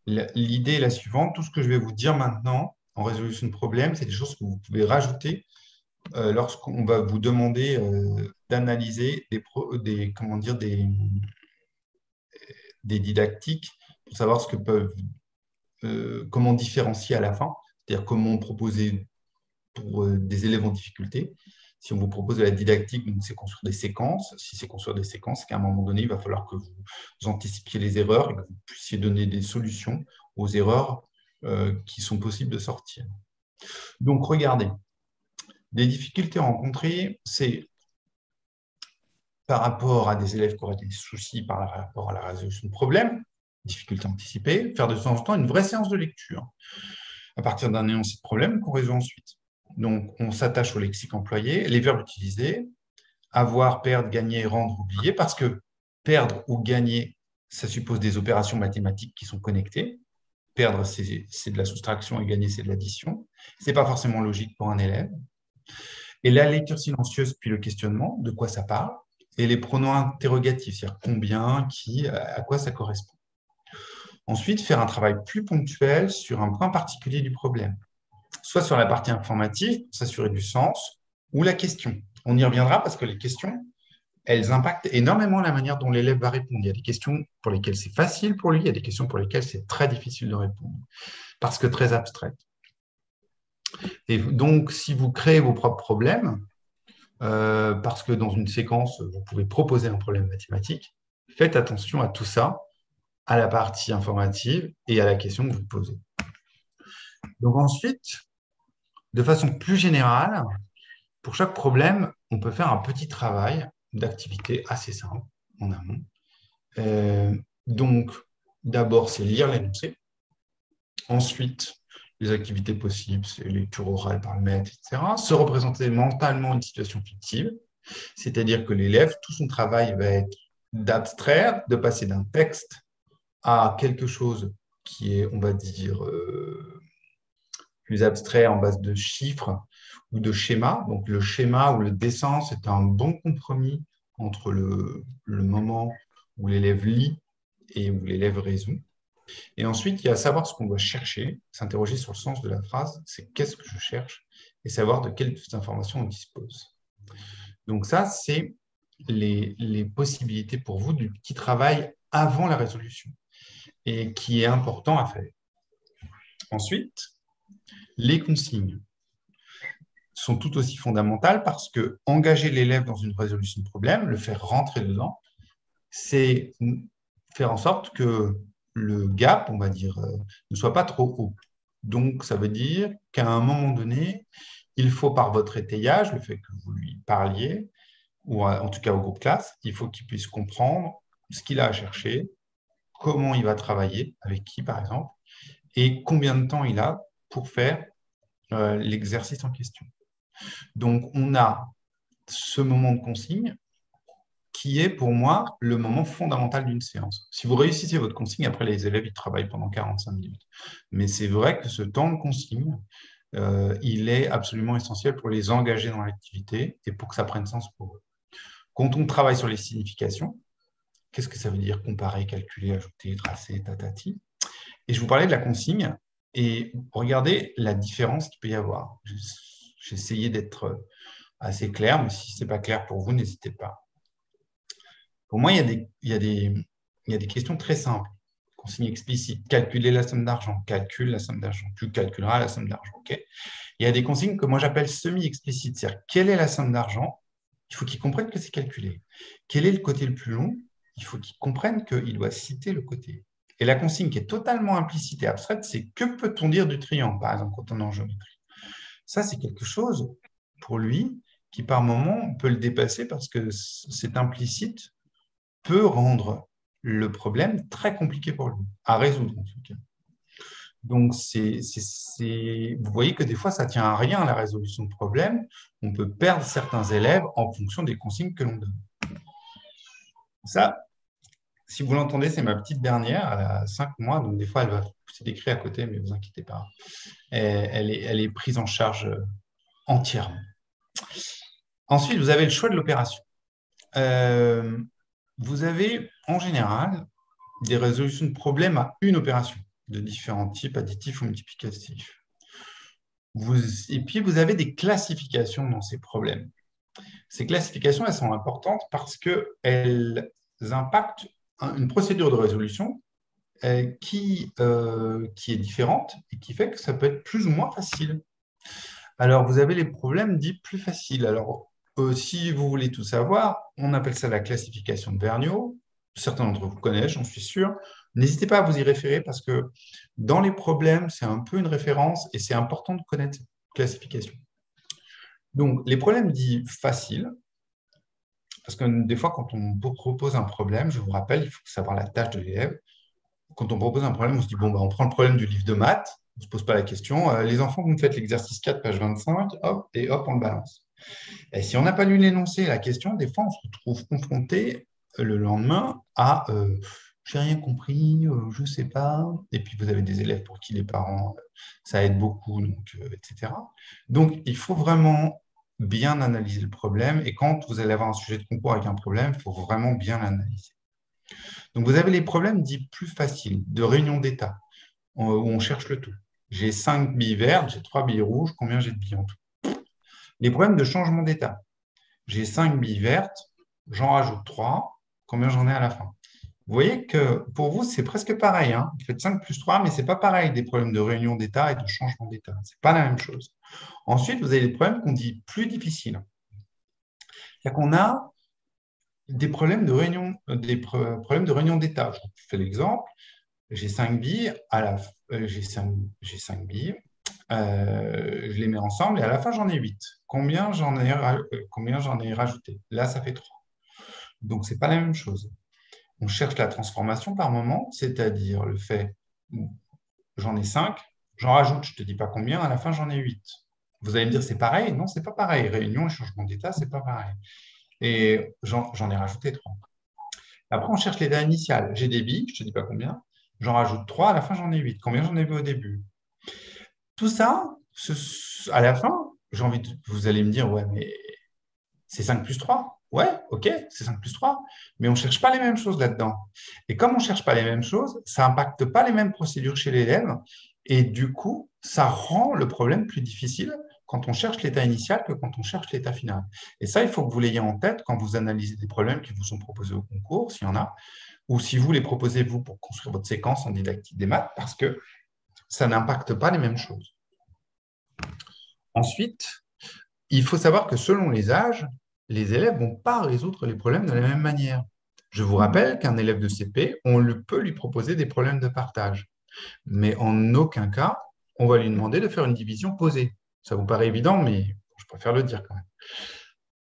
l'idée est la suivante, tout ce que je vais vous dire maintenant en résolution de problème, c'est des choses que vous pouvez rajouter lorsqu'on va vous demander d'analyser comment dire, des didactiques pour savoir comment différencier à la fin, c'est-à-dire comment proposer pour des élèves en difficulté. Si on vous propose de la didactique, donc c'est construire des séquences. Si c'est construire des séquences, c'est qu'à un moment donné, il va falloir que vous anticipiez les erreurs et que vous puissiez donner des solutions aux erreurs qui sont possibles de sortir. Donc, regardez, des difficultés rencontrées, c'est par rapport à des élèves qui auraient des soucis par rapport à la résolution de problèmes, difficultés anticipées, faire de temps en temps une vraie séance de lecture à partir d'un énoncé de problème qu'on résout ensuite. Donc, on s'attache au lexique employé, les verbes utilisés, avoir, perdre, gagner, rendre, oublier, parce que perdre ou gagner, ça suppose des opérations mathématiques qui sont connectées. Perdre, c'est de la soustraction et gagner, c'est de l'addition. Ce n'est pas forcément logique pour un élève. Et la lecture silencieuse, puis le questionnement, de quoi ça parle, et les pronoms interrogatifs, c'est-à-dire combien, qui, à quoi ça correspond. Ensuite, faire un travail plus ponctuel sur un point particulier du problème, soit sur la partie informative, pour s'assurer du sens, ou la question. On y reviendra parce que les questions, elles impactent énormément la manière dont l'élève va répondre. Il y a des questions pour lesquelles c'est facile pour lui, il y a des questions pour lesquelles c'est très difficile de répondre, parce que très abstraites. Et donc, si vous créez vos propres problèmes, parce que dans une séquence, vous pouvez proposer un problème mathématique, faites attention à tout ça, à la partie informative et à la question que vous posez. Donc ensuite, de façon plus générale, pour chaque problème, on peut faire un petit travail d'activité assez simple en amont. Donc, d'abord, c'est lire l'énoncé. Ensuite, les activités possibles, c'est lecture orale par le maître, etc. Se représenter mentalement une situation fictive, c'est-à-dire que l'élève, tout son travail va être d'abstraire, de passer d'un texte à quelque chose qui est, on va dire, plus abstrait en base de chiffres ou de schémas. Donc, le schéma ou le dessin, c'est un bon compromis entre le moment où l'élève lit et où l'élève résout. Et ensuite, il y a savoir ce qu'on doit chercher, s'interroger sur le sens de la phrase, c'est qu'est-ce que je cherche, et savoir de quelles informations on dispose. Donc ça, c'est les possibilités pour vous du petit travail avant la résolution, et qui est important à faire. Ensuite, les consignes sont tout aussi fondamentales parce que engager l'élève dans une résolution de problème, le faire rentrer dedans, c'est faire en sorte que le gap, on va dire, ne soit pas trop haut. Donc, ça veut dire qu'à un moment donné, il faut, par votre étayage, le fait que vous lui parliez, ou en tout cas au groupe classe, il faut qu'il puisse comprendre ce qu'il a à chercher, comment il va travailler, avec qui par exemple, et combien de temps il a pour faire l'exercice en question. Donc, on a ce moment de consigne qui est pour moi le moment fondamental d'une séance. Si vous réussissez votre consigne, après les élèves, ils travaillent pendant 45 minutes. Mais c'est vrai que ce temps de consigne, il est absolument essentiel pour les engager dans l'activité et pour que ça prenne sens pour eux. Quand on travaille sur les significations, qu'est-ce que ça veut dire comparer, calculer, ajouter, tracer, tatati? Et je vous parlais de la consigne et regardez la différence qu'il peut y avoir. J'ai essayé d'être assez clair, mais si ce n'est pas clair pour vous, n'hésitez pas. Pour moi, il y a des questions très simples. Consigne explicite, calculer la somme d'argent, calcule la somme d'argent, tu calculeras la somme d'argent. Okay, il y a des consignes que moi j'appelle semi-explicites, c'est-à-dire quelle est la somme d'argent, il faut qu'ils comprennent que c'est calculé. Quel est le côté le plus long, il faut qu'ils comprennent qu'il doit citer le côté. Et la consigne qui est totalement implicite et abstraite, c'est que peut-on dire du triangle, par exemple, quand on est en géométrie. Ça, c'est quelque chose, pour lui, qui par moment peut le dépasser parce que c'est implicite, peut rendre le problème très compliqué pour lui, à résoudre en tout cas. Donc, vous voyez que des fois, ça ne tient à rien, la résolution de problème. On peut perdre certains élèves en fonction des consignes que l'on donne. Ça, si vous l'entendez, c'est ma petite dernière, elle a 5 mois, donc des fois, elle va pousser des cris à côté, mais ne vous inquiétez pas. Elle est prise en charge entièrement. Ensuite, vous avez le choix de l'opération. Vous avez, en général, des résolutions de problèmes à une opération, de différents types, additifs ou multiplicatifs. Et puis, vous avez des classifications dans ces problèmes. Ces classifications, elles sont importantes parce qu'elles impactent une procédure de résolution qui est différente et qui fait que ça peut être plus ou moins facile. Alors, vous avez les problèmes dits plus faciles. Alors, si vous voulez tout savoir, on appelle ça la classification de Vergniaud. Certains d'entre vous connaissent, j'en suis sûr. N'hésitez pas à vous y référer parce que dans les problèmes, c'est un peu une référence et c'est important de connaître cette classification. Donc, les problèmes dits faciles, parce que des fois, quand on propose un problème, je vous rappelle, il faut savoir la tâche de l'élève. Quand on propose un problème, on se dit, bon, on prend le problème du livre de maths, on ne se pose pas la question. Les enfants, vous me faites l'exercice 4, page 25, hop, et hop, on le balance. Et si on n'a pas lu l'énoncé et la question, des fois, on se retrouve confronté le lendemain à j'ai rien compris, je ne sais pas. Et puis, vous avez des élèves pour qui les parents, ça aide beaucoup, donc, etc. Donc, il faut vraiment bien analyser le problème. Et quand vous allez avoir un sujet de concours avec un problème, il faut vraiment bien l'analyser. Donc, vous avez les problèmes dits plus faciles, de réunion d'état, où on cherche le tout. J'ai 5 billes vertes, j'ai 3 billes rouges, combien j'ai de billes en tout? Les problèmes de changement d'état. J'ai 5 billes vertes, j'en rajoute 3, combien j'en ai à la fin? Vous voyez que pour vous, c'est presque pareil. Hein. Vous faites 5 plus 3, mais ce n'est pas pareil des problèmes de réunion d'état et de changement d'état. Ce n'est pas la même chose. Ensuite, vous avez des problèmes qu'on dit plus difficiles. C'est-à-dire qu'on a des problèmes de réunion, problèmes de réunion d'état. Je vous fais l'exemple. J'ai 5 billes, j'ai 5 billes, je les mets ensemble et à la fin, j'en ai 8. Combien j'en ai rajouté? Là, ça fait 3. Donc, ce n'est pas la même chose. On cherche la transformation par moment, c'est-à-dire le fait, j'en ai 5, j'en rajoute, je ne te dis pas combien, à la fin, j'en ai 8. Vous allez me dire, c'est pareil? Non, ce n'est pas pareil. Réunion et changement d'état, ce n'est pas pareil. Et j'en ai rajouté 3. Après, on cherche l'état initial. J'ai des billes, je ne te dis pas combien. J'en rajoute 3, à la fin, j'en ai 8. Combien j'en ai vu au début? Tout ça, à la fin, vous allez me dire, ouais, mais c'est 5 plus 3. Ouais, ok, c'est 5 plus 3. Mais on ne cherche pas les mêmes choses là-dedans. Et comme on ne cherche pas les mêmes choses, ça n'impacte pas les mêmes procédures chez l'élève. Et du coup, ça rend le problème plus difficile quand on cherche l'état initial que quand on cherche l'état final. Et ça, il faut que vous l'ayez en tête quand vous analysez des problèmes qui vous sont proposés au concours, s'il y en a, ou si vous les proposez, vous, pour construire votre séquence en didactique des maths, parce que ça n'impacte pas les mêmes choses. Ensuite, il faut savoir que selon les âges, les élèves ne vont pas résoudre les problèmes de la même manière. Je vous rappelle qu'un élève de CP, peut lui proposer des problèmes de partage. Mais en aucun cas, on va lui demander de faire une division posée. Ça vous paraît évident, mais je préfère le dire quand même.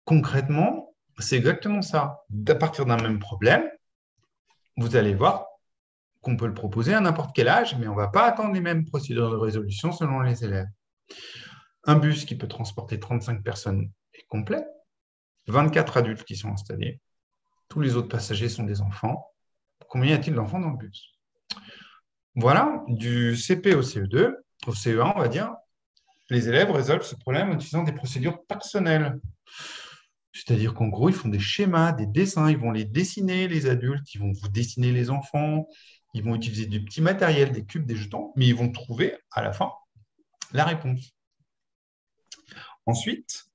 Concrètement, c'est exactement ça. À partir d'un même problème, vous allez voir qu'on peut le proposer à n'importe quel âge, mais on ne va pas attendre les mêmes procédures de résolution selon les élèves. Un bus qui peut transporter 35 personnes est complet, 24 adultes qui sont installés, tous les autres passagers sont des enfants. Combien y a-t-il d'enfants dans le bus? Voilà, du CP au CE2, au CE1, on va dire, les élèves résolvent ce problème en utilisant des procédures personnelles. C'est-à-dire qu'en gros, ils font des schémas, des dessins, ils vont les dessiner, les adultes, ils vont vous dessiner les enfants, ils vont utiliser du petit matériel, des cubes, des jetons, mais ils vont trouver à la fin la réponse. Ensuite,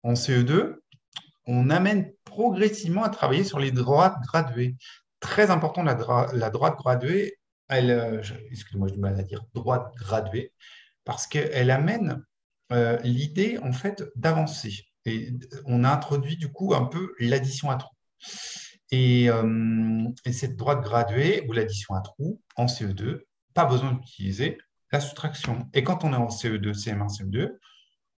en CE2, on amène progressivement à travailler sur les droites graduées. Très important, la droite graduée, excusez-moi, j'ai du mal à dire droite graduée, parce qu'elle amène l'idée en fait d'avancer. Et on a introduit du coup un peu l'addition à trous. Et cette droite graduée ou l'addition à trous en CE2, pas besoin d'utiliser la soustraction. Et quand on est en CE2, CM1, CM2,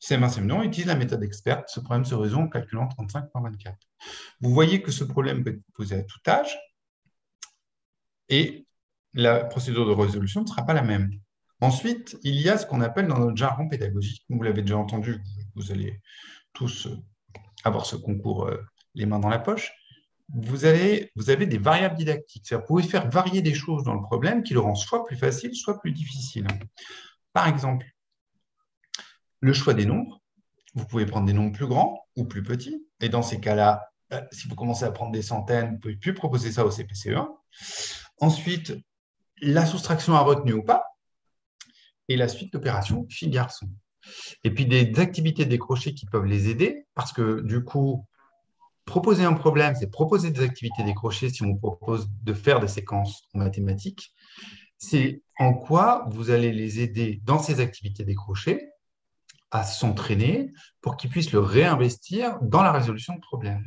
CM1, CM2, on utilise la méthode experte. Ce problème se résout en calculant 35 par 24. Vous voyez que ce problème peut être posé à tout âge et la procédure de résolution ne sera pas la même. Ensuite, il y a ce qu'on appelle dans notre jargon pédagogique, vous l'avez déjà entendu, vous allez tous avoir ce concours les mains dans la poche, vous avez des variables didactiques. C'est-à-dire que vous pouvez faire varier des choses dans le problème qui le rend soit plus facile, soit plus difficile. Par exemple, le choix des nombres. Vous pouvez prendre des nombres plus grands ou plus petits. Et dans ces cas-là, si vous commencez à prendre des centaines, vous ne pouvez plus proposer ça au CPCE1. Ensuite, la soustraction à retenue ou pas. Et la suite d'opérations fille-garçon. Et puis des activités décrochées qui peuvent les aider, parce que du coup, proposer un problème, c'est proposer des activités décrochées si on vous propose de faire des séquences en mathématiques. C'est en quoi vous allez les aider dans ces activités décrochées à s'entraîner pour qu'ils puissent le réinvestir dans la résolution de problèmes.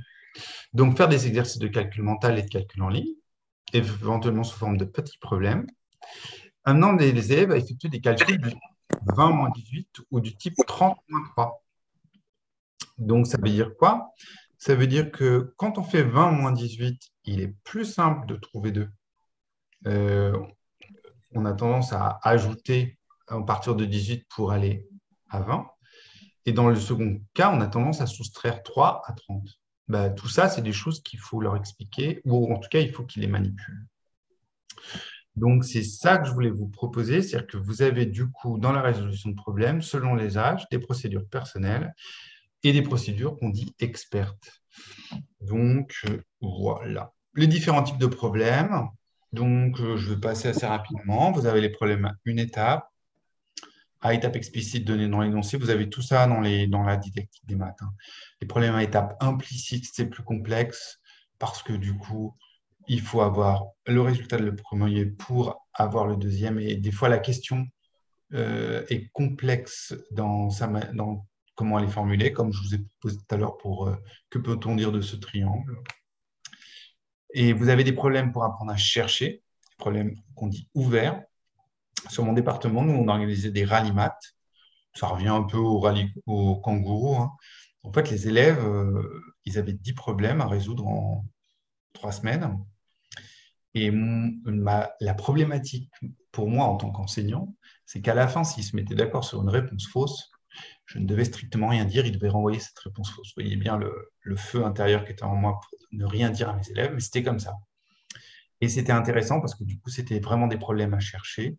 Donc, faire des exercices de calcul mental et de calcul en ligne, éventuellement sous forme de petits problèmes, amenant les élèves à effectuer des calculs du 20-18 ou du type 30-3. Donc, ça veut dire quoi? Ça veut dire que quand on fait 20-18, il est plus simple de trouver 2. On a tendance à ajouter à partir de 18 pour aller à 20. Et dans le second cas, on a tendance à soustraire 3 à 30. Bah, tout ça, c'est des choses qu'il faut leur expliquer, ou en tout cas, il faut qu'ils les manipulent. Donc, c'est ça que je voulais vous proposer, c'est-à-dire que vous avez du coup, dans la résolution de problèmes, selon les âges, des procédures personnelles et des procédures qu'on dit expertes. Donc, voilà. Les différents types de problèmes. Donc, je vais passer assez rapidement. Vous avez les problèmes à une étape, à étape explicite donnée dans l'énoncé. Vous avez tout ça dans la didactique des maths. Les problèmes à étape implicite, c'est plus complexe parce que du coup, il faut avoir le résultat de le premier pour avoir le deuxième. Et des fois, la question est complexe dans comment elle est formulée, comme je vous ai posé tout à l'heure pour que peut-on dire de ce triangle. Et vous avez des problèmes pour apprendre à chercher, des problèmes qu'on dit ouverts. Sur mon département, nous, on organisait des rallyes maths. Ça revient un peu au kangourou. Hein. En fait, les élèves, ils avaient 10 problèmes à résoudre en 3 semaines. Et la problématique pour moi en tant qu'enseignant, c'est qu'à la fin, s'ils se mettaient d'accord sur une réponse fausse, je ne devais strictement rien dire, ils devaient renvoyer cette réponse fausse. Vous voyez bien le feu intérieur qui était en moi pour ne rien dire à mes élèves, mais c'était comme ça. Et c'était intéressant parce que du coup, c'était vraiment des problèmes à chercher.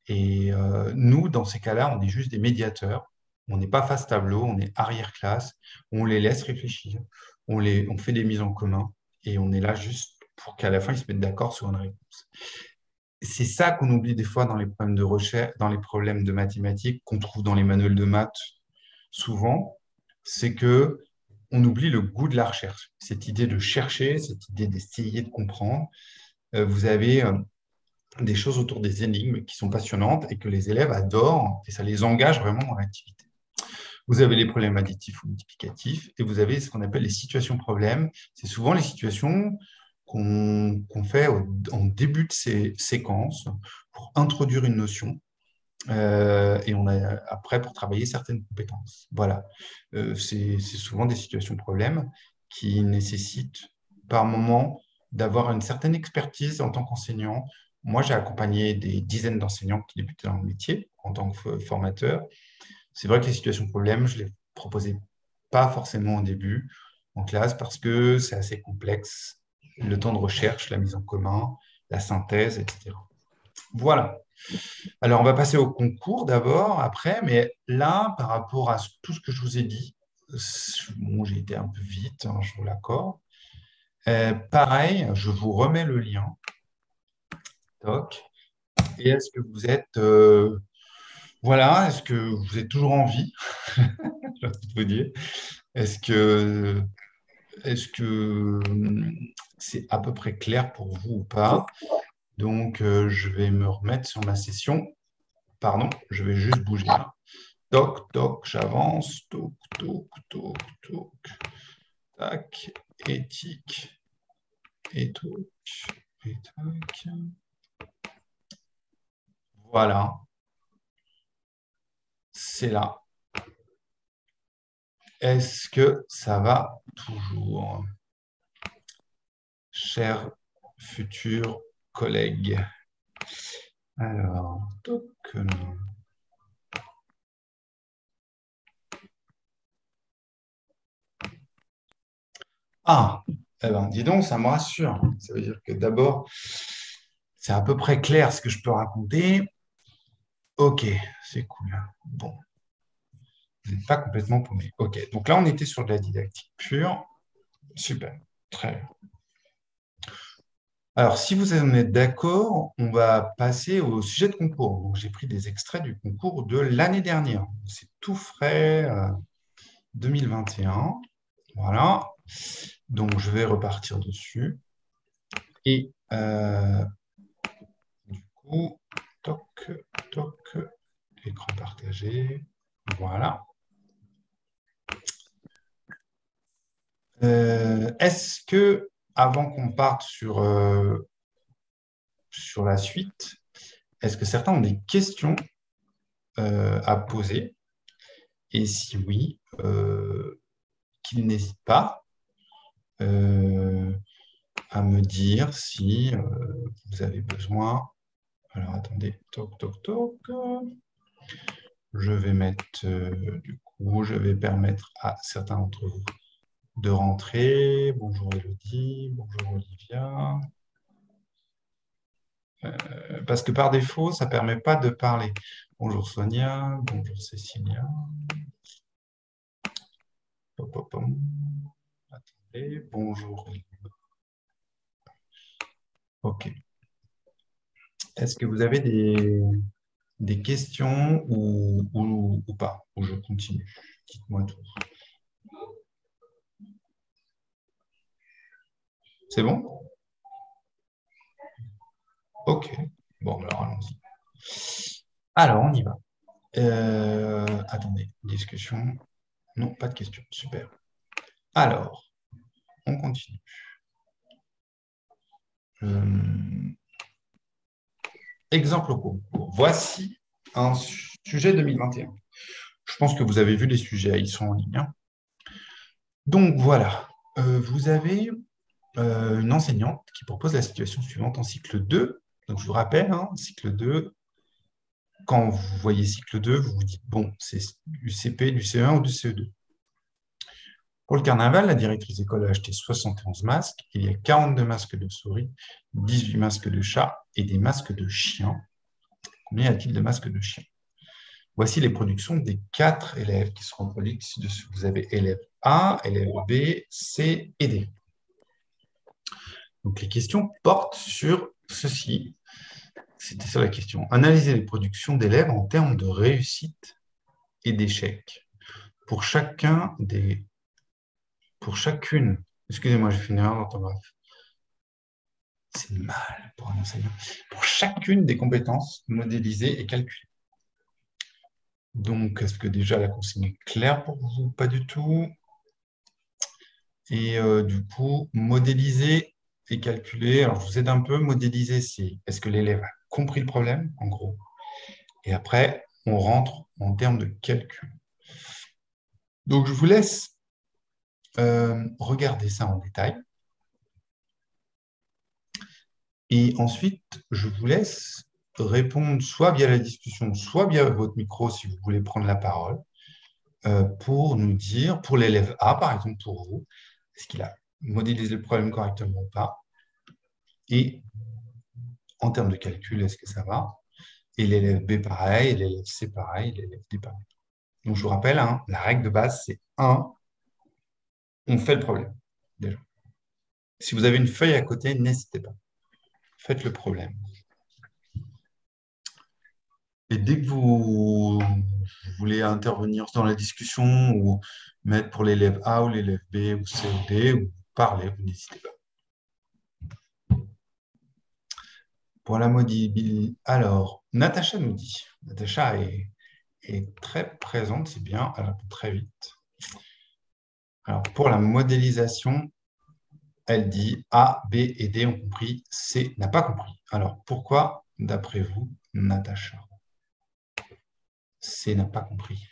Et nous, dans ces cas-là, on est juste des médiateurs. On n'est pas face tableau, on est arrière-classe. On les laisse réfléchir. On fait des mises en commun. Et on est là juste pour qu'à la fin, ils se mettent d'accord sur une réponse. C'est ça qu'on oublie des fois dans les problèmes de recherche, dans les problèmes de mathématiques qu'on trouve dans les manuels de maths souvent. C'est que on oublie le goût de la recherche. Cette idée de chercher, cette idée d'essayer de comprendre. Vous avez des choses autour des énigmes qui sont passionnantes et que les élèves adorent et ça les engage vraiment dans l'activité. Vous avez les problèmes additifs ou multiplicatifs et vous avez ce qu'on appelle les situations problèmes. C'est souvent les situations qu'on fait en début de ces séquences pour introduire une notion et on a après pour travailler certaines compétences. Voilà. C'est souvent des situations problèmes qui nécessitent par moment d'avoir une certaine expertise en tant qu'enseignant. Moi, j'ai accompagné des dizaines d'enseignants qui débutaient dans le métier en tant que formateur. C'est vrai que les situations problèmes, je ne les proposais pas forcément au début en classe parce que c'est assez complexe. Le temps de recherche, la mise en commun, la synthèse, etc. Voilà. Alors, on va passer au concours d'abord, après, mais là, par rapport à tout ce que je vous ai dit, bon, j'ai été un peu vite, hein, je vous l'accorde. Pareil, je vous remets le lien. Toc. Et est-ce que vous êtes, voilà, est-ce que vous êtes toujours en vie? J'ai envie de vous dire. Est-ce que, est-ce que c'est à peu près clair pour vous ou pas? Donc, je vais me remettre sur ma session. Pardon, je vais juste bouger là. Toc, toc, j'avance. Toc, toc, toc, toc. Tac, éthique. Et toc, et tac. Voilà, c'est là. Est-ce que ça va toujours, chers futurs collègues? Alors, toc. Ah, eh ben, dis donc, ça me rassure. Ça veut dire que d'abord, c'est à peu près clair ce que je peux raconter. Ok, c'est cool. Bon, vous n'êtes pas complètement paumé. Ok, donc là, on était sur de la didactique pure. Super, très bien. Alors, si vous en êtes d'accord, on va passer au sujet de concours. Donc, j'ai pris des extraits du concours de l'année dernière. C'est tout frais, 2021. Voilà. Donc, je vais repartir dessus. Et du coup, toc, toc, écran partagé. Voilà. Est-ce que, avant qu'on parte sur la suite, est-ce que certains ont des questions à poser? Et si oui, qu'ils n'hésitent pas à me dire si vous avez besoin. Alors, attendez, toc, toc, toc. Je vais mettre, du coup, je vais permettre à certains d'entre vous de rentrer. Bonjour Elodie, bonjour Olivia. Parce que par défaut, ça ne permet pas de parler. Bonjour Sonia, bonjour Cécilia. Pop, pop, pop. Attendez, bonjour. OK. Est-ce que vous avez des questions ou pas? Ou je continue? Dites-moi tout. C'est bon? OK. Bon, alors allons-y. Alors, on y va. Attendez, discussion. Non, pas de questions. Super. Alors, on continue. Exemple au concours. Voici un sujet 2021. Je pense que vous avez vu les sujets, ils sont en ligne, hein. Donc voilà, vous avez une enseignante qui propose la situation suivante en cycle 2. Donc je vous rappelle, hein, cycle 2, quand vous voyez cycle 2, vous vous dites, bon, c'est du CP, du CE1 ou du CE2. Pour le carnaval, la directrice d'école a acheté 71 masques. Il y a 42 masques de souris, 18 masques de chat et des masques de chiens. Combien y a-t-il de masques de chiens? Voici les productions des 4 élèves qui seront produits ci-dessous. Vous avez élève A, élève B, C et D. Donc les questions portent sur ceci. C'était ça la question. Analysez les productions d'élèves en termes de réussite et d'échec. Pour chacune, excusez-moi, j'ai fait une erreur d'orthographe. C'est mal pour un enseignant. Pour chacune des compétences modélisées et calculées. Donc, est-ce que déjà la consigne est claire pour vous? Pas du tout. Et du coup, modéliser et calculer. Alors, je vous aide un peu. Modéliser, c'est est-ce que l'élève a compris le problème, en gros. Et après, on rentre en termes de calcul. Donc, je vous laisse regarder ça en détail. Et ensuite, je vous laisse répondre soit via la discussion, soit via votre micro si vous voulez prendre la parole, pour nous dire, pour l'élève A, par exemple, pour vous, est-ce qu'il a modélisé le problème correctement ou pas? Et en termes de calcul, est-ce que ça va? Et l'élève B, pareil, et l'élève C, pareil, et l'élève D, pareil. Donc, je vous rappelle, hein, la règle de base, c'est 1, on fait le problème, déjà. Si vous avez une feuille à côté, n'hésitez pas. Faites le problème. Et dès que vous voulez intervenir dans la discussion ou mettre pour l'élève A ou l'élève B ou C ou D, ou parler, vous n'hésitez pas. Pour la modélisation, alors, Natacha nous dit, Natacha est très présente, c'est bien, elle répond très vite. Alors, pour la modélisation, elle dit A, B et D ont compris, C n'a pas compris. Alors, pourquoi, d'après vous, Natacha, C n'a pas compris?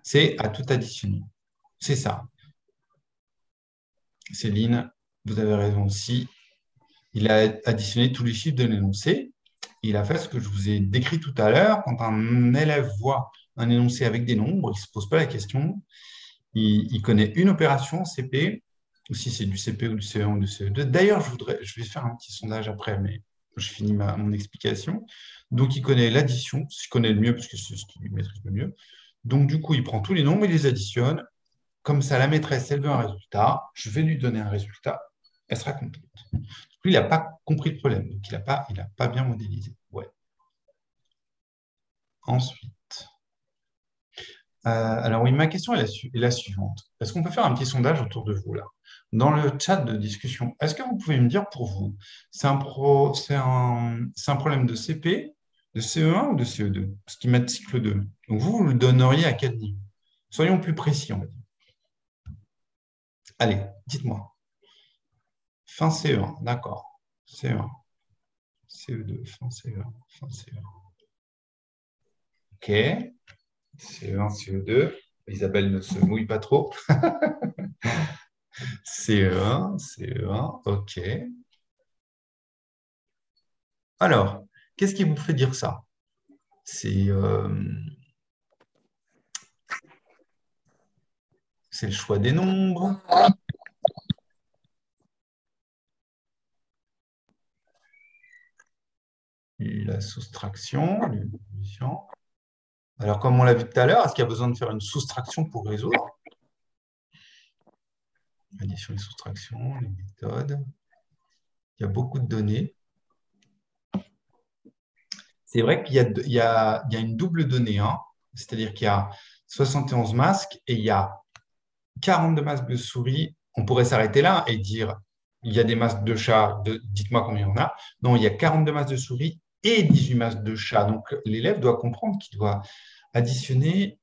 C'est à tout additionner. C'est ça. Céline, vous avez raison aussi. Il a additionné tous les chiffres de l'énoncé. Il a fait ce que je vous ai décrit tout à l'heure. Quand un élève voit un énoncé avec des nombres, il ne se pose pas la question. Il connaît une opération CP, ou si c'est du CP ou du CE1 ou du CE2. D'ailleurs, je vais faire un petit sondage après, mais je finis mon explication. Donc, il connaît l'addition, je connais le mieux parce que c'est ce qu'il maîtrise le mieux. Donc, du coup, il prend tous les nombres, il les additionne. Comme ça, la maîtresse, elle veut un résultat. Je vais lui donner un résultat. Elle sera contente. Lui, il n'a pas compris le problème. Donc, il n'a pas bien modélisé. Ouais. Ensuite, alors oui, ma question est la suivante. Est-ce qu'on peut faire un petit sondage autour de vous là? Dans le chat de discussion, est-ce que vous pouvez me dire pour vous, c'est un problème de CP, de CE1 ou de CE2? Parce qu'ils mettent cycle 2. Donc vous le donneriez à quel niveau? Soyons plus précis, on va dire. Allez, dites-moi. Fin CE1, d'accord. CE1, CE2, fin CE1, fin CE1. OK. CE1, CE2. Isabelle ne se mouille pas trop. CE1, CE1, OK. Alors, qu'est-ce qui vous fait dire ça? C'est le choix des nombres, la soustraction, l'addition. Alors, comme on l'a vu tout à l'heure, est-ce qu'il y a besoin de faire une soustraction pour résoudre? Addition et soustraction, les méthodes. Il y a beaucoup de données. C'est vrai qu'il y a une double donnée, hein. C'est-à-dire qu'il y a 71 masques et il y a 42 masques de souris. On pourrait s'arrêter là et dire il y a des masques de chat, dites-moi combien il y en a. Non, il y a 42 masques de souris et 18 masques de chat. Donc, l'élève doit comprendre qu'il doit additionner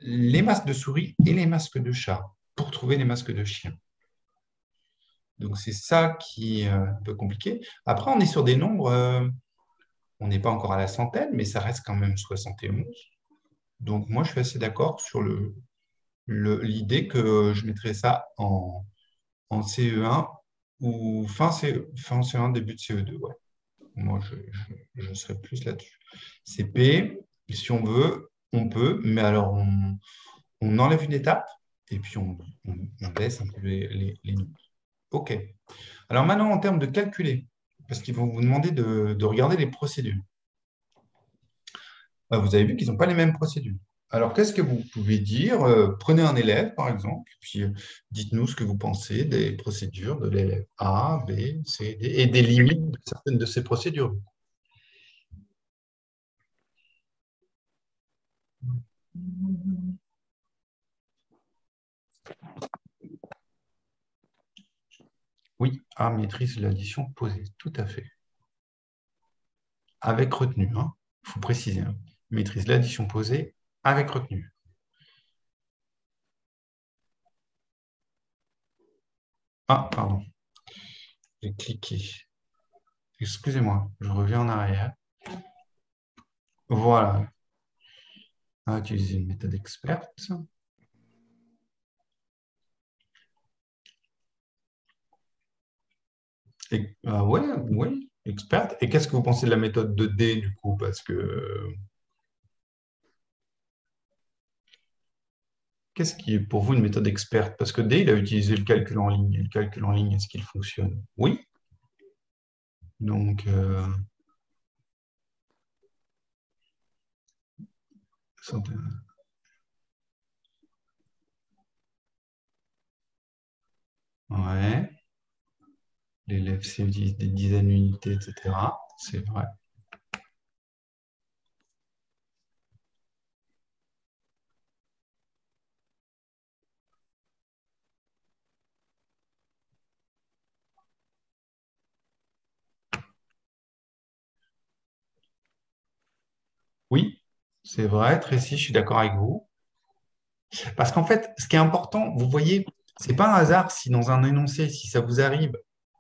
les masques de souris et les masques de chat pour trouver les masques de chien. Donc, c'est ça qui est un peu compliqué. Après, on est sur des nombres, on n'est pas encore à la centaine, mais ça reste quand même 71. Donc, moi, je suis assez d'accord sur l'idée que je mettrais ça en CE1 ou fin CE1, début de CE2. Ouais. Moi, je serais plus là-dessus. CP, si on veut, on peut, mais alors on enlève une étape et puis on baisse un peu les nombres. OK. Alors maintenant, en termes de calculer, parce qu'ils vont vous demander de regarder les procédures. Vous avez vu qu'ils n'ont pas les mêmes procédures. Alors, qu'est-ce que vous pouvez dire? Prenez un élève, par exemple, puis dites-nous ce que vous pensez des procédures de l'élève A, B, C, D, et des limites de certaines de ces procédures. Oui, A maîtrise l'addition posée, tout à fait. Avec retenue, hein. Il faut préciser. Hein. Maîtrise l'addition posée avec retenue. Ah, pardon. J'ai cliqué. Excusez-moi, je reviens en arrière. Voilà. On va utiliser une méthode experte. Ouais, experte. Et qu'est-ce que vous pensez de la méthode de D, du coup? Parce que qu'est-ce qui est pour vous une méthode experte? Parce que D, il a utilisé le calcul en ligne. Et le calcul en ligne, est-ce qu'il fonctionne? Oui. Donc, ouais. L'élève C utilise des dizaines d'unités, etc. C'est vrai. Oui, c'est vrai. Tracy, je suis d'accord avec vous. Parce qu'en fait, ce qui est important, vous voyez, c'est pas un hasard si dans un énoncé, si ça vous arrive,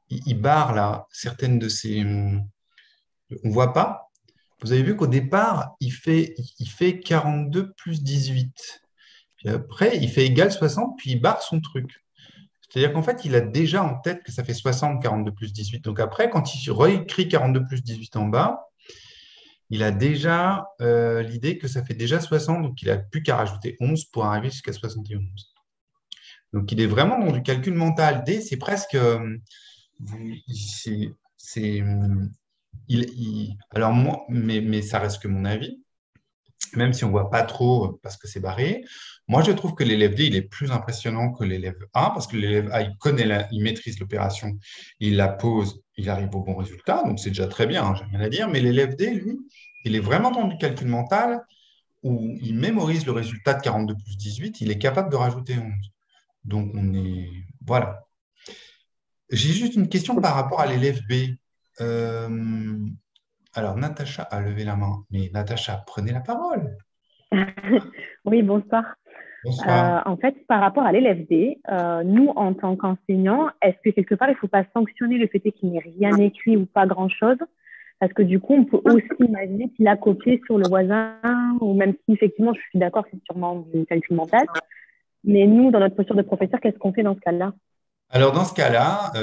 il barre là certaines de ces. On ne voit pas. Vous avez vu qu'au départ, il fait 42 plus 18. Puis après, il fait égal 60, puis il barre son truc. C'est-à-dire qu'en fait, il a déjà en tête que ça fait 60, 42 plus 18. Donc après, quand il réécrit 42 plus 18 en bas, il a déjà l'idée que ça fait déjà 60, donc il n'a plus qu'à rajouter 11 pour arriver jusqu'à 71. Donc il est vraiment dans du calcul mental. D, c'est presque. C'est, alors moi, mais ça reste que mon avis, même si on ne voit pas trop parce que c'est barré. Moi, je trouve que l'élève D, il est plus impressionnant que l'élève A, parce que l'élève A, il connaît, il maîtrise l'opération, il la pose, il arrive au bon résultat, donc c'est déjà très bien, hein, j'ai rien à dire. Mais l'élève D, lui, il est vraiment dans du calcul mental, où il mémorise le résultat de 42 plus 18, il est capable de rajouter 11. Donc, on est… Voilà. J'ai juste une question par rapport à l'élève B. Euh, alors, Natacha a levé la main, mais Natacha, prenez la parole. Oui, bonsoir. Bonsoir. En fait, par rapport à l'élève D, nous, en tant qu'enseignants, est-ce que quelque part, il ne faut pas sanctionner le fait qu'il n'ait rien écrit ou pas grand-chose? Parce que du coup, on peut aussi imaginer qu'il a copié sur le voisin, ou même si effectivement, je suis d'accord, c'est sûrement du calcul mental. Mais nous, dans notre posture de professeur, qu'est-ce qu'on fait dans ce cas-là? Alors, dans ce cas-là,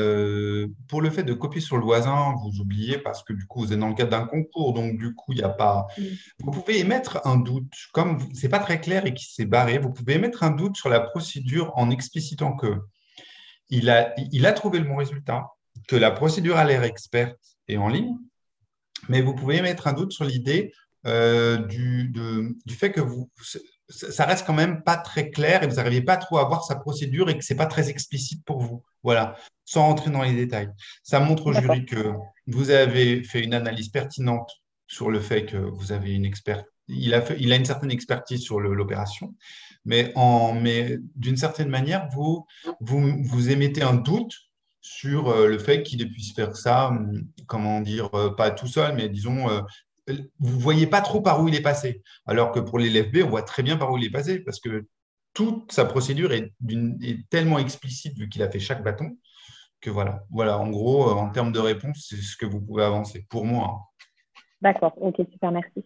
pour le fait de copier sur le voisin, vous oubliez parce que du coup, vous êtes dans le cadre d'un concours, donc du coup, il n'y a pas… Mm. Vous pouvez émettre un doute, comme ce n'est pas très clair et qu'il s'est barré, vous pouvez émettre un doute sur la procédure en explicitant que il a trouvé le bon résultat, que la procédure a l'air experte et en ligne, mais vous pouvez émettre un doute sur l'idée du fait que ça reste quand même pas très clair et vous n'arrivez pas trop à voir sa procédure et que ce n'est pas très explicite pour vous. Voilà, sans rentrer dans les détails. Ça montre au D'accord. jury que vous avez fait une analyse pertinente sur le fait que vous avez une experte. Il a une certaine expertise sur l'opération, mais d'une certaine manière, vous émettez un doute sur le fait qu'il puisse faire ça, comment dire, pas tout seul, mais disons, vous ne voyez pas trop par où il est passé. Alors que pour l'élève B, on voit très bien par où il est passé, parce que toute sa procédure est tellement explicite, vu qu'il a fait chaque bâton, que voilà. Voilà, en gros, en termes de réponse, c'est ce que vous pouvez avancer, pour moi, hein. D'accord. Ok, super, merci.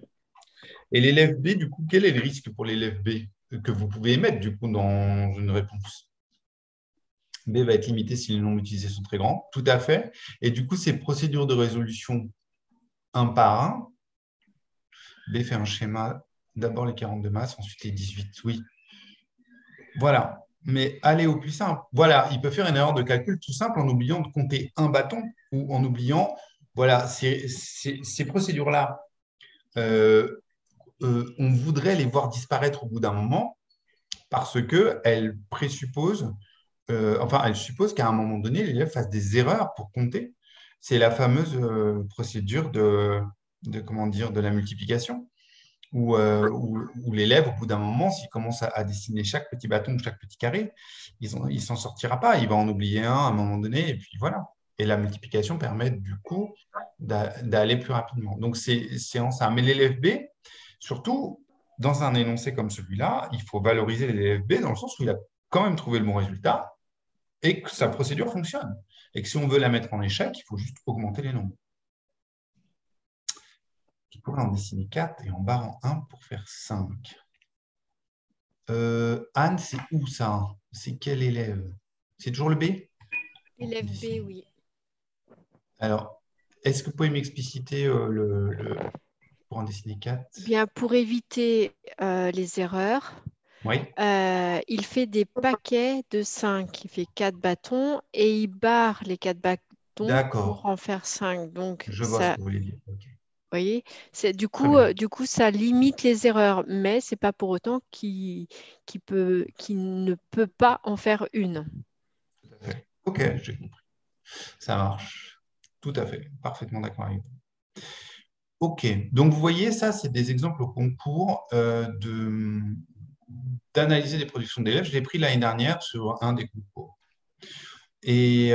Et l'élève B, du coup, quel est le risque pour l'élève B que vous pouvez émettre, du coup, dans une réponse? B va être limité si les nombres utilisés sont très grands. Tout à fait. Et du coup, ces procédures de résolution un par un, B fait un schéma, d'abord les 42 masses, ensuite les 18. Oui, voilà. Mais aller au plus simple. Voilà, il peut faire une erreur de calcul tout simple en oubliant de compter un bâton ou en oubliant, voilà, ces procédures-là, euh, on voudrait les voir disparaître au bout d'un moment parce qu'elles présupposent enfin, elle suppose qu'à un moment donné, l'élève fasse des erreurs pour compter. C'est la fameuse procédure comment dire, de la multiplication, où l'élève, au bout d'un moment, s'il commence à dessiner chaque petit bâton ou chaque petit carré, il s'en sortira pas. Il va en oublier un à un moment donné, et puis voilà. Et la multiplication permet du coup d'aller plus rapidement. Donc, c'est en ça. Mais l'élève B, surtout, dans un énoncé comme celui-là, il faut valoriser l'élève B dans le sens où il a quand même trouvé le bon résultat et que sa procédure fonctionne. Et que si on veut la mettre en échec, il faut juste augmenter les nombres. Je pourrais en dessiner 4 et en barre en 1 pour faire 5. Anne, c'est où ça? C'est quel élève? C'est toujours le B? Bon, L'élève B, oui. alors, est-ce que vous pouvez m'expliciter pour en dessiner 4? Bien, pour éviter les erreurs, Oui, il fait des paquets de 5. Il fait 4 bâtons et il barre les 4 bâtons d'accord. pour en faire 5. Donc, Je vois ce ça, que vous voulez dire. Ok. vous voyez, Très bien. du coup, ça limite les erreurs, mais ce n'est pas pour autant qu'il ne peut pas en faire une. Tout à fait. Ok, j'ai compris. Ça marche. Tout à fait. Parfaitement d'accord avec vous. Ok, donc vous voyez, ça, c'est des exemples au concours d'analyser des productions d'élèves. Je l'ai pris l'année dernière sur un des concours. Et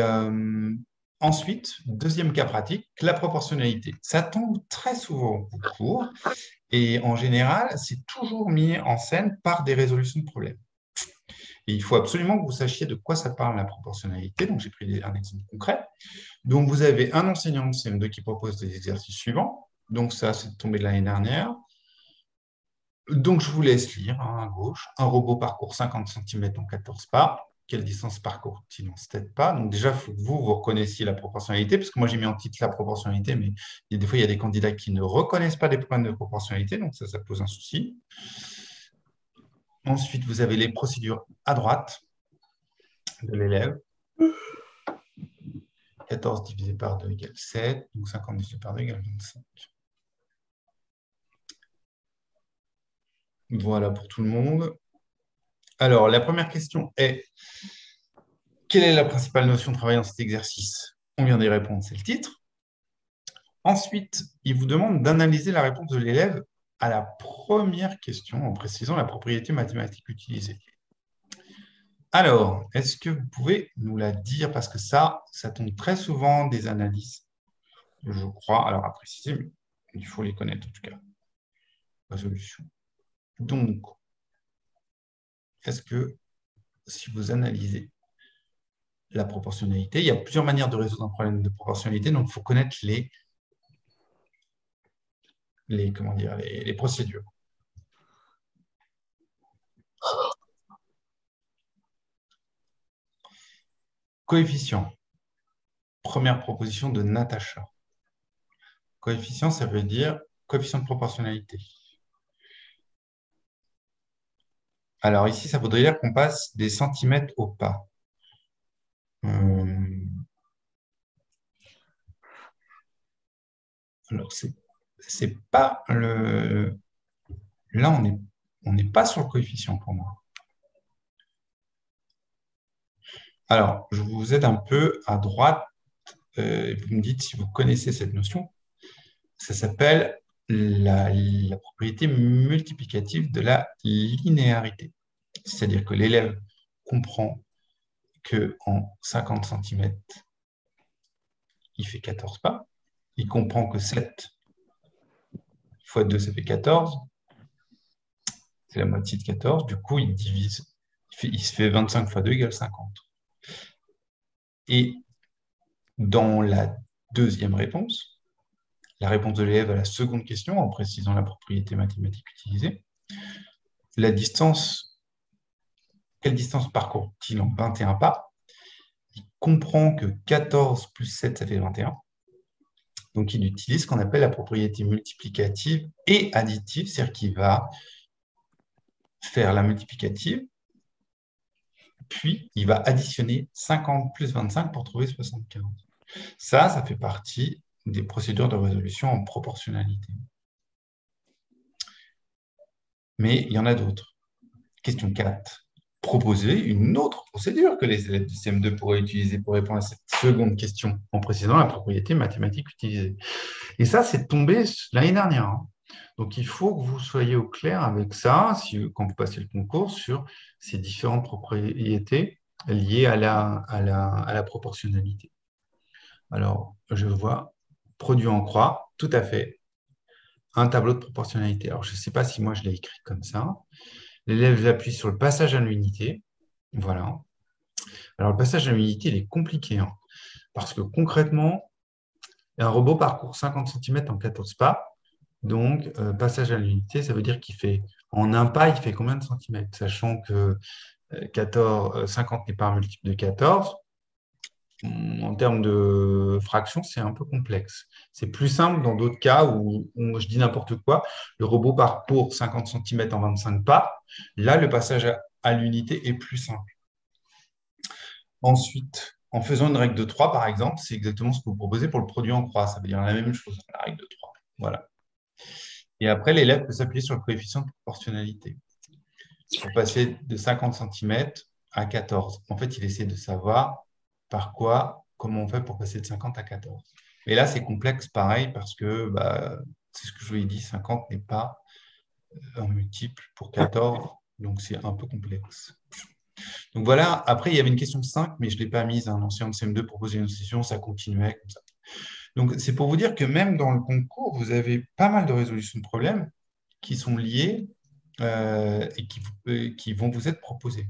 ensuite, deuxième cas pratique, la proportionnalité. Ça tombe très souvent au concours et en général, c'est toujours mis en scène par des résolutions de problèmes. Et il faut absolument que vous sachiez de quoi ça parle la proportionnalité. Donc, j'ai pris un exemple concret. Donc, vous avez un enseignant de CM2 qui propose des exercices suivants. Donc, ça, c'est tombé de l'année dernière. Donc, je vous laisse lire hein, à gauche. Un robot parcourt 50 cm en 14 pas. Quelle distance parcourt-il en 7 pas? Donc, déjà, il faut que vous reconnaissiez la proportionnalité, parce que moi, j'ai mis en titre la proportionnalité, mais des fois, il y a des candidats qui ne reconnaissent pas les problèmes de proportionnalité, donc ça pose un souci. Ensuite, vous avez les procédures à droite de l'élève. 14 divisé par 2 égale 7, donc 50 divisé par 2 égale 25. Voilà pour tout le monde. Alors, la première question est, quelle est la principale notion de travail dans cet exercice? On vient d'y répondre, c'est le titre. Ensuite, il vous demande d'analyser la réponse de l'élève à la première question en précisant la propriété mathématique utilisée. Alors, est-ce que vous pouvez nous la dire? Parce que ça tombe très souvent des analyses, je crois. Alors, à préciser, mais il faut les connaître en tout cas. Résolution. Donc, est-ce que si vous analysez la proportionnalité, il y a plusieurs manières de résoudre un problème de proportionnalité, donc il faut connaître les procédures. Coefficient. Première proposition de Natacha. Coefficient, ça veut dire coefficient de proportionnalité. Alors ici, ça voudrait dire qu'on passe des centimètres au pas. Alors, c'est pas le... Là, on n'est pas sur le coefficient pour moi. Alors, je vous aide un peu à droite. Vous me dites si vous connaissez cette notion. Ça s'appelle la propriété multiplicative de la linéarité. C'est-à-dire que l'élève comprend qu'en 50 cm, il fait 14 pas. Il comprend que 7 fois 2, ça fait 14. C'est la moitié de 14. Du coup, il divise. Il se fait 25 fois 2 égale 50. Et dans la deuxième réponse, la réponse de l'élève à la seconde question, en précisant la propriété mathématique utilisée, la distance, quelle distance parcourt-il en 21 pas? Il comprend que 14 plus 7, ça fait 21. Donc, il utilise ce qu'on appelle la propriété multiplicative et additive, c'est-à-dire qu'il va faire la multiplicative, puis il va additionner 50 plus 25 pour trouver 75. Ça fait partie des procédures de résolution en proportionnalité. Mais il y en a d'autres. Question 4. Proposer une autre procédure que les élèves du CM2 pourraient utiliser pour répondre à cette seconde question, en précisant la propriété mathématique utilisée. Et ça, c'est tombé l'année dernière. Donc, il faut que vous soyez au clair avec ça, quand vous passez le concours, sur ces différentes propriétés liées à la proportionnalité. Alors, je vois produit en croix, tout à fait, un tableau de proportionnalité. Alors, je ne sais pas si moi je l'ai écrit comme ça. L'élève appuie sur le passage à l'unité. Voilà. Alors, le passage à l'unité, il est compliqué, parce que concrètement, un robot parcourt 50 cm en 14 pas. Donc, passage à l'unité, ça veut dire qu'il fait, en un pas, il fait combien de centimètres? Sachant que 50 n'est pas un multiple de 14. En termes de fraction, c'est un peu complexe. C'est plus simple dans d'autres cas où je dis n'importe quoi. Le robot parcourt 50 cm en 25 pas. Là, le passage à l'unité est plus simple. Ensuite, en faisant une règle de 3, par exemple, c'est exactement ce que vous proposez pour le produit en croix. Ça veut dire la même chose, la règle de 3. Voilà. Et après, l'élève peut s'appuyer sur le coefficient de proportionnalité pour passer de 50 cm à 14. En fait, il essaie de savoir comment on fait pour passer de 50 à 14. Mais là, c'est complexe pareil parce que, c'est ce que je vous ai dit, 50 n'est pas un multiple pour 14, donc c'est un peu complexe. Donc voilà, après, il y avait une question 5, mais je ne l'ai pas mise. Un ancien de CM2 proposait une session, ça continuait comme ça. Donc, c'est pour vous dire que même dans le concours, vous avez pas mal de résolutions de problèmes qui sont liées et qui vont vous être proposées.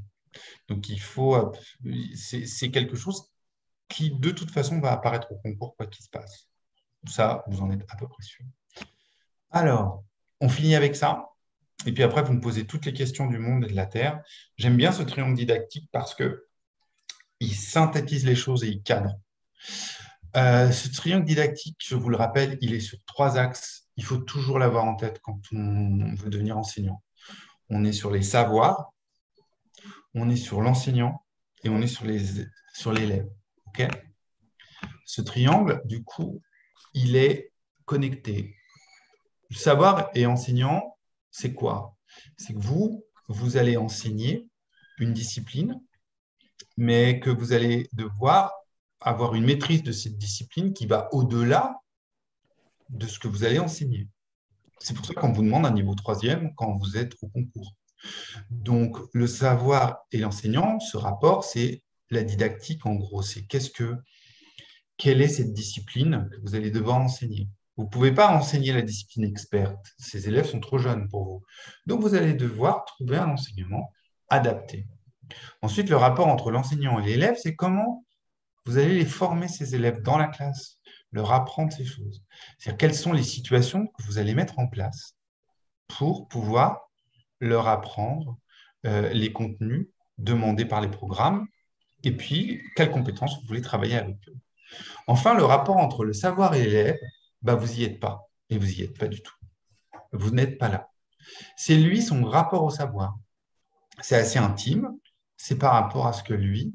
Donc, c'est quelque chose qui, de toute façon, va apparaître au concours, quoi qu'il se passe. Ça, vous en êtes à peu près sûr. Alors, on finit avec ça. Et puis après, vous me posez toutes les questions du monde et de la Terre. J'aime bien ce triangle didactique parce qu'il synthétise les choses et il cadre. Ce triangle didactique, je vous le rappelle, il est sur 3 axes. Il faut toujours l'avoir en tête quand on veut devenir enseignant. On est sur les savoirs, on est sur l'enseignant et on est sur l'élève. Okay. Ce triangle, du coup, il est connecté. Le savoir et enseignant, c'est quoi? C'est que vous allez enseigner une discipline, mais que vous allez devoir avoir une maîtrise de cette discipline qui va au-delà de ce que vous allez enseigner. C'est pour ça qu'on vous demande un niveau troisième quand vous êtes au concours. Donc, le savoir et l'enseignant, ce rapport, c'est la didactique en gros. C'est quelle est cette discipline que vous allez devoir enseigner. Vous ne pouvez pas enseigner la discipline experte. Ces élèves sont trop jeunes pour vous. Donc, vous allez devoir trouver un enseignement adapté. Ensuite, le rapport entre l'enseignant et l'élève, c'est comment vous allez les former, ces élèves, dans la classe, leur apprendre ces choses. C'est-à-dire quelles sont les situations que vous allez mettre en place pour pouvoir leur apprendre les contenus demandés par les programmes et puis quelles compétences vous voulez travailler avec eux. Enfin, le rapport entre le savoir et l'élève, bah, vous n'y êtes pas. Et vous n'y êtes pas du tout. Vous n'êtes pas là. C'est lui, son rapport au savoir. C'est assez intime. C'est par rapport à ce que lui,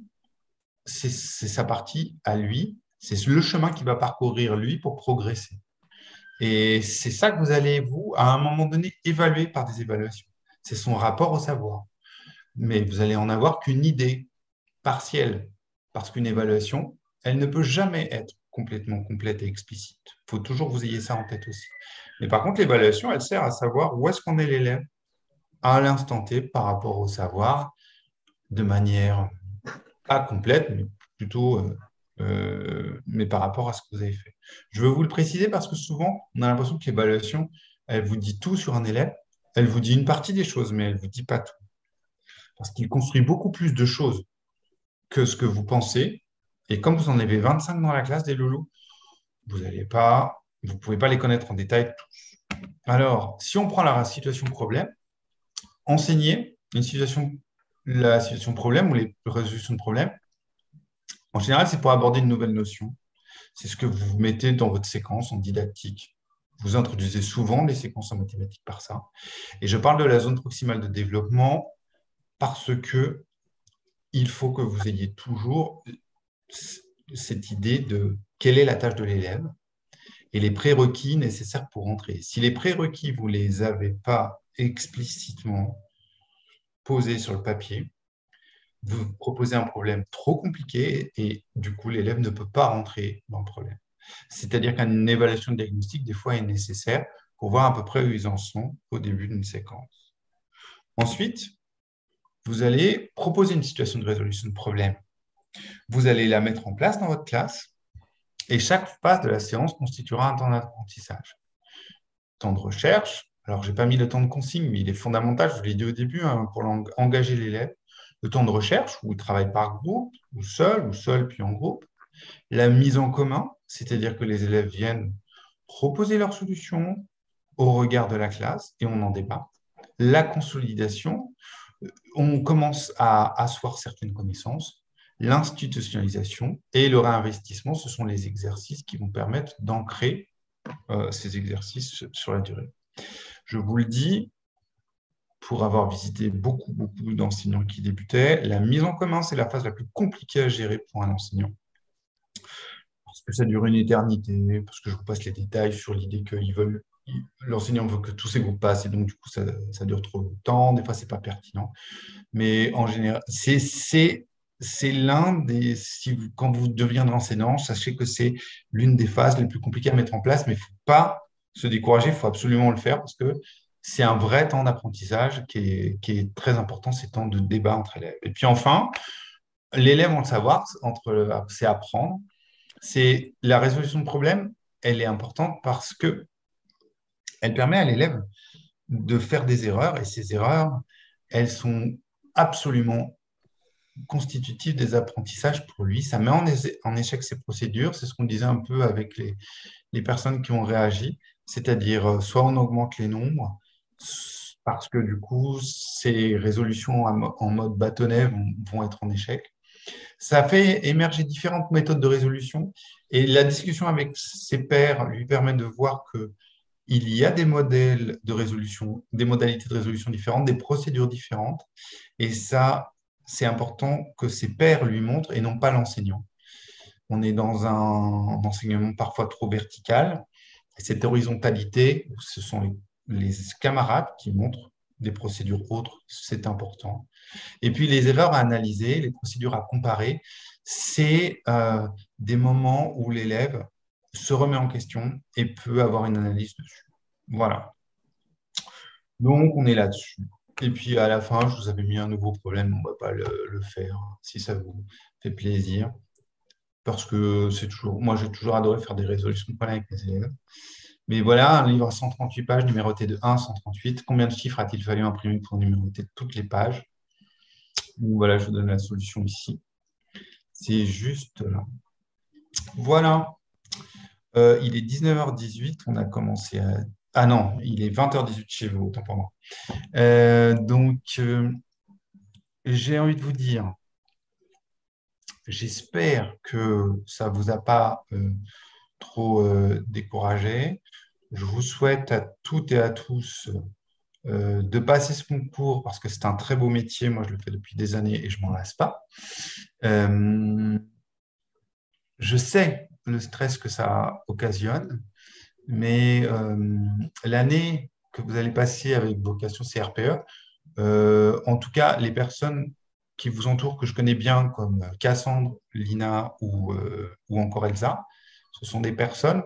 c'est sa partie à lui. C'est le chemin qu'il va parcourir lui pour progresser. Et c'est ça que vous allez, vous, à un moment donné, évaluer par des évaluations. C'est son rapport au savoir. Mais vous allez en avoir qu'une idée partielle, parce qu'une évaluation, elle ne peut jamais être complètement complète et explicite. Il faut toujours que vous ayez ça en tête aussi. Mais par contre, l'évaluation, elle sert à savoir où est-ce qu'on est l'élève à l'instant T par rapport au savoir, de manière pas complète, mais plutôt mais par rapport à ce que vous avez fait. Je veux vous le préciser parce que souvent, on a l'impression que l'évaluation, elle vous dit tout sur un élève, elle vous dit une partie des choses, mais elle ne vous dit pas tout. Parce qu'il construit beaucoup plus de choses que ce que vous pensez. Et comme vous en avez 25 dans la classe des loulous, vous ne pouvez pas les connaître en détail tous. Alors, si on prend la situation problème, enseigner la situation problème ou les résolutions de problème, en général, c'est pour aborder une nouvelle notion. C'est ce que vous mettez dans votre séquence en didactique. Vous introduisez souvent les séquences en mathématiques par ça. Et je parle de la zone proximale de développement parce que il faut que vous ayez toujours cette idée de quelle est la tâche de l'élève et les prérequis nécessaires pour entrer. Si les prérequis, vous ne les avez pas explicitement posés sur le papier, vous proposez un problème trop compliqué et du coup, l'élève ne peut pas rentrer dans le problème. C'est-à-dire qu'une évaluation de diagnostic, des fois, est nécessaire pour voir à peu près où ils en sont au début d'une séquence. Ensuite, vous allez proposer une situation de résolution de problème. Vous allez la mettre en place dans votre classe et chaque phase de la séance constituera un temps d'apprentissage. Temps de recherche, alors je n'ai pas mis le temps de consigne, mais il est fondamental, je vous l'ai dit au début, pour engager l'élève. Le temps de recherche, où il travaille par groupe, ou seul, puis en groupe. La mise en commun, c'est-à-dire que les élèves viennent proposer leurs solutions au regard de la classe et on en débat. La consolidation, on commence à asseoir certaines connaissances. L'institutionnalisation et le réinvestissement, ce sont les exercices qui vont permettre d'ancrer ces exercices sur la durée. Je vous le dis, pour avoir visité beaucoup d'enseignants qui débutaient, la mise en commun, c'est la phase la plus compliquée à gérer pour un enseignant. Parce que ça dure une éternité, parce que je vous passe les détails sur l'idée que l'enseignant veut que tous ces groupes passent, et donc du coup, ça dure trop longtemps, des fois, ce n'est pas pertinent. Mais en général, c'est l'un des... quand vous deviendrez enseignant, sachez que c'est l'une des phases les plus compliquées à mettre en place, mais il ne faut pas se décourager, il faut absolument le faire parce que c'est un vrai temps d'apprentissage qui est très important, c'est temps de débat entre élèves. Et puis enfin, l'élève, on le savoir, c'est apprendre. C'est la résolution de problèmes, elle est importante parce que elle permet à l'élève de faire des erreurs et ces erreurs, elles sont absolument constitutives des apprentissages pour lui. Ça met en échec ses procédures. C'est ce qu'on disait un peu avec les personnes qui ont réagi, c'est-à-dire soit on augmente les nombres parce que du coup, ces résolutions en mode bâtonnet vont être en échec. Ça fait émerger différentes méthodes de résolution et la discussion avec ses pairs lui permet de voir qu'il y a des modèles de résolution, des modalités de résolution différentes, des procédures différentes. Et ça, c'est important que ses pairs lui montrent et non pas l'enseignant. On est dans un enseignement parfois trop vertical. Et cette horizontalité, ce sont les camarades qui montrent des procédures autres, c'est important. Et puis les erreurs à analyser, les procédures à comparer, c'est des moments où l'élève se remet en question et peut avoir une analyse dessus. Voilà. Donc, on est là-dessus. Et puis, à la fin, je vous avais mis un nouveau problème. On ne va pas le faire si ça vous fait plaisir. Parce que c'est toujours, moi, j'ai toujours adoré faire des résolutions de problèmes avec mes élèves. Mais voilà, un livre à 138 pages, numéroté de 1 à 138. Combien de chiffres a-t-il fallu imprimer pour numéroter toutes les pages? Donc, voilà, je vous donne la solution ici. C'est juste là. Voilà. Il est 19h18. On a commencé à... Ah non, il est 20h18 chez vous, autant pour moi. J'ai envie de vous dire, j'espère que ça ne vous a pas trop découragé. Je vous souhaite à toutes et à tous de passer ce concours parce que c'est un très beau métier. Moi, je le fais depuis des années et je ne m'en lasse pas. Je sais le stress que ça occasionne, mais l'année que vous allez passer avec vocation CRPE, en tout cas, les personnes qui vous entourent, que je connais bien, comme Cassandre, Lina ou encore Elsa, ce sont des personnes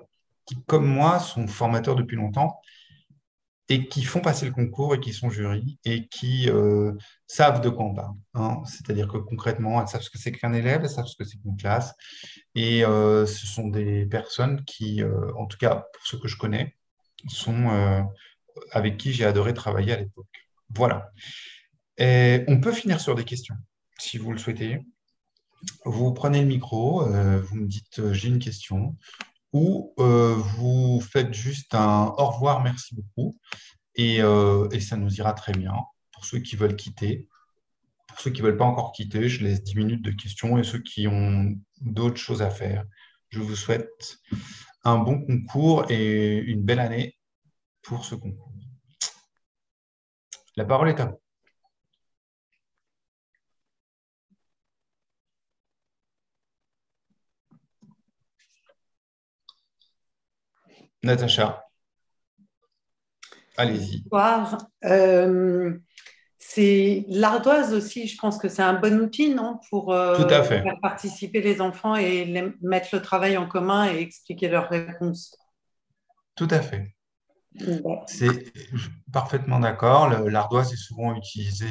qui, comme moi, sont formateurs depuis longtemps et qui font passer le concours et qui sont jurys et qui savent de quoi on parle, hein. C'est-à-dire que concrètement, elles savent ce que c'est qu'un élève, elles savent ce que c'est qu'une classe. Et ce sont des personnes qui, en tout cas pour ceux que je connais, sont avec qui j'ai adoré travailler à l'époque. Voilà. Et on peut finir sur des questions, si vous le souhaitez. Vous prenez le micro, vous me dites j'ai une question, ou vous faites juste un au revoir, merci beaucoup, et ça nous ira très bien. Pour ceux qui veulent quitter, pour ceux qui ne veulent pas encore quitter, je laisse 10 minutes de questions, et ceux qui ont d'autres choses à faire, je vous souhaite un bon concours et une belle année pour ce concours. La parole est à vous. Natacha, allez-y. Bonsoir. C'est l'ardoise aussi, je pense que c'est un bon outil, non, pour Tout à fait. faire participer les enfants et mettre le travail en commun et expliquer leurs réponses. Tout à fait. Bon. C'est parfaitement d'accord. L'ardoise est souvent utilisée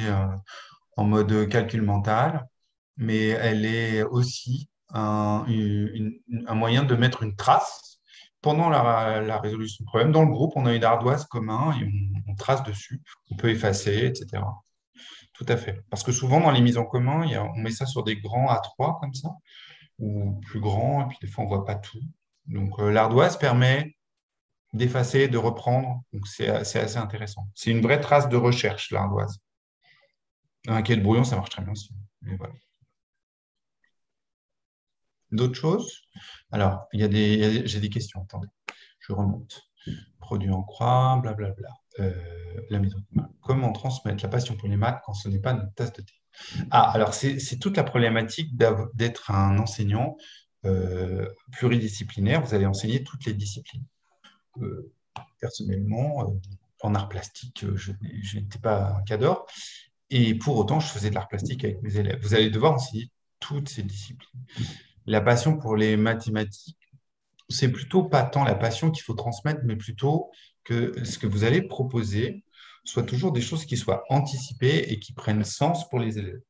en mode calcul mental, mais elle est aussi un moyen de mettre une trace pendant la résolution de problème. Dans le groupe, on a une ardoise commun et on trace dessus. On peut effacer, etc. Tout à fait. Parce que souvent, dans les mises en commun, on met ça sur des grands A3 comme ça, ou plus grands, et puis des fois, on ne voit pas tout. Donc, l'ardoise permet d'effacer, de reprendre. Donc, c'est assez intéressant. C'est une vraie trace de recherche, l'ardoise. Un quai de brouillon, ça marche très bien aussi. Mais voilà. D'autres choses? Alors, j'ai des questions. Attendez, je remonte. Produit en croix, blablabla. La maison de main. Comment transmettre la passion pour les maths quand ce n'est pas notre tasse de thé? Ah, alors c'est toute la problématique d'être un enseignant pluridisciplinaire. Vous allez enseigner toutes les disciplines. Personnellement, en art plastique, je n'étais pas un cadre. Et pour autant, je faisais de l'art plastique avec mes élèves. Vous allez devoir enseigner toutes ces disciplines. La passion pour les mathématiques, c'est plutôt pas tant la passion qu'il faut transmettre, mais plutôt que ce que vous allez proposer soit toujours des choses qui soient anticipées et qui prennent sens pour les élèves.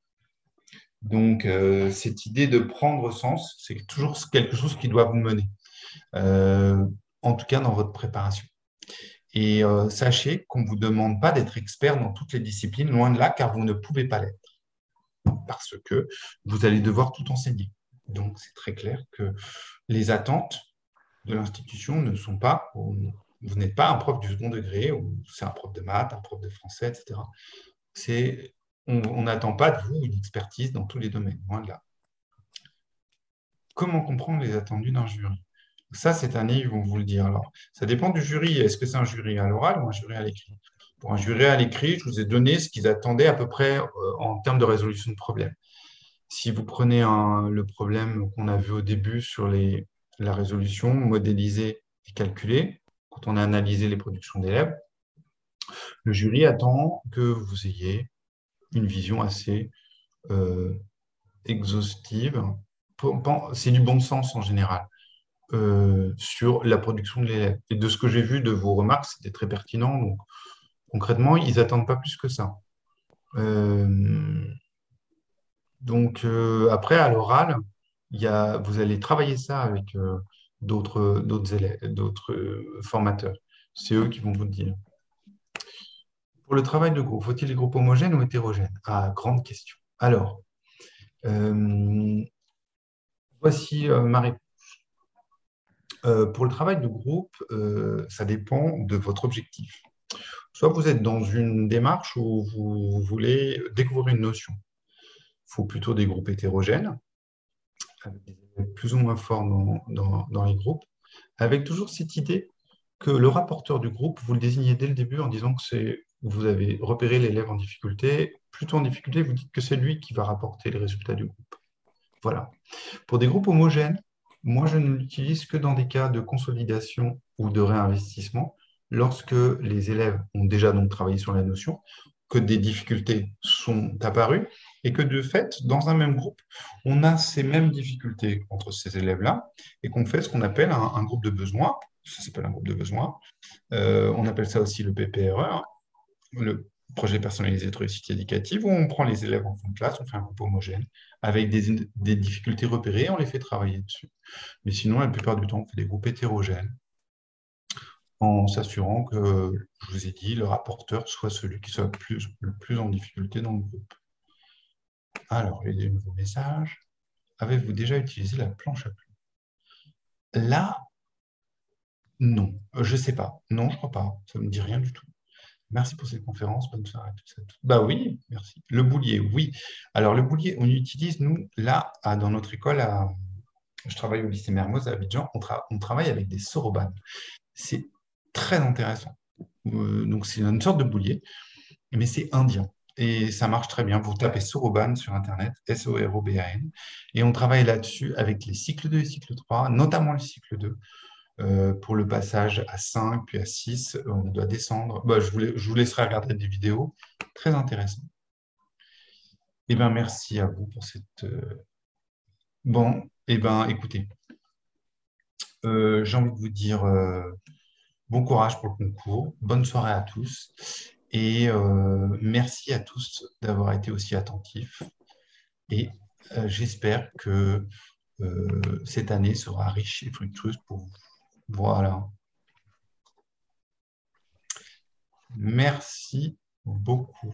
Donc, cette idée de prendre sens, c'est toujours quelque chose qui doit vous mener, en tout cas dans votre préparation. Et sachez qu'on ne vous demande pas d'être expert dans toutes les disciplines, loin de là, car vous ne pouvez pas l'être, parce que vous allez devoir tout enseigner. Donc, c'est très clair que les attentes de l'institution ne sont pas, vous n'êtes pas un prof du second degré, ou c'est un prof de maths, un prof de français, etc. On n'attend pas de vous une expertise dans tous les domaines, loin de là. Comment comprendre les attendus d'un jury? Ça, cette année, ils vont vous le dire. Alors, ça dépend du jury. Est-ce que c'est un jury à l'oral ou un jury à l'écrit? Pour un jury à l'écrit, je vous ai donné ce qu'ils attendaient à peu près en termes de résolution de problème. Si vous prenez le problème qu'on a vu au début sur la résolution modélisée et calculée, quand on a analysé les productions d'élèves, le jury attend que vous ayez une vision assez exhaustive. C'est du bon sens en général sur la production de l'élève. Et de ce que j'ai vu de vos remarques, c'était très pertinent. Donc, Concrètement, ils n'attendent pas plus que ça. Donc, après, à l'oral, vous allez travailler ça avec d'autres élèves, d'autres formateurs. C'est eux qui vont vous le dire. Pour le travail de groupe, faut-il des groupes homogènes ou hétérogènes? Ah, grande question. Alors, voici ma réponse. Pour le travail de groupe, ça dépend de votre objectif. Soit vous êtes dans une démarche où vous voulez découvrir une notion. Il faut plutôt des groupes hétérogènes, avec des élèves plus ou moins forts dans les groupes, avec toujours cette idée que le rapporteur du groupe, vous le désignez dès le début en disant que vous avez repéré l'élève en difficulté. Plutôt en difficulté, vous dites que c'est lui qui va rapporter les résultats du groupe. Voilà. Pour des groupes homogènes, moi, je ne l'utilise que dans des cas de consolidation ou de réinvestissement, lorsque les élèves ont déjà donc travaillé sur la notion, que des difficultés sont apparues et que de fait, dans un même groupe, on a ces mêmes difficultés entre ces élèves-là et qu'on fait ce qu'on appelle un groupe de besoins. Ça s'appelle un groupe de besoins. On appelle ça aussi le PPRE, le projet personnalisé de réussite éducative, où on prend les élèves en fond de classe, on fait un groupe homogène, avec des difficultés repérées, on les fait travailler dessus. Mais sinon, la plupart du temps, on fait des groupes hétérogènes, en s'assurant que, je vous ai dit, le rapporteur soit celui qui soit le plus en difficulté dans le groupe. Alors, il y a des nouveaux messages. Avez-vous déjà utilisé la planche à plumes? Là, non. Je ne sais pas. Non, je ne crois pas. Ça ne me dit rien du tout. Merci pour cette conférence. Bonne soirée à tous et à toutes. Bah oui, merci. Le boulier, oui. Alors, le boulier, on utilise, nous, là, dans notre école, je travaille au lycée Mermoz à Abidjan, on travaille avec des sorobanes. C'est très intéressant. Donc, c'est une sorte de boulier, mais c'est indien. Et ça marche très bien. Vous tapez soroban sur Internet, S-O-R-O-B-A-N, et on travaille là-dessus avec les cycles 2 et cycle 3, notamment le cycle 2. Pour le passage à 5, puis à 6, on doit descendre. Bah, je vous laisserai regarder des vidéos. Très intéressant. Eh bien, merci à vous pour cette... Bon, eh bien, écoutez, j'ai envie de vous dire bon courage pour le concours, bonne soirée à tous, et merci à tous d'avoir été aussi attentifs. Et j'espère que cette année sera riche et fructueuse pour vous. Voilà. Merci beaucoup.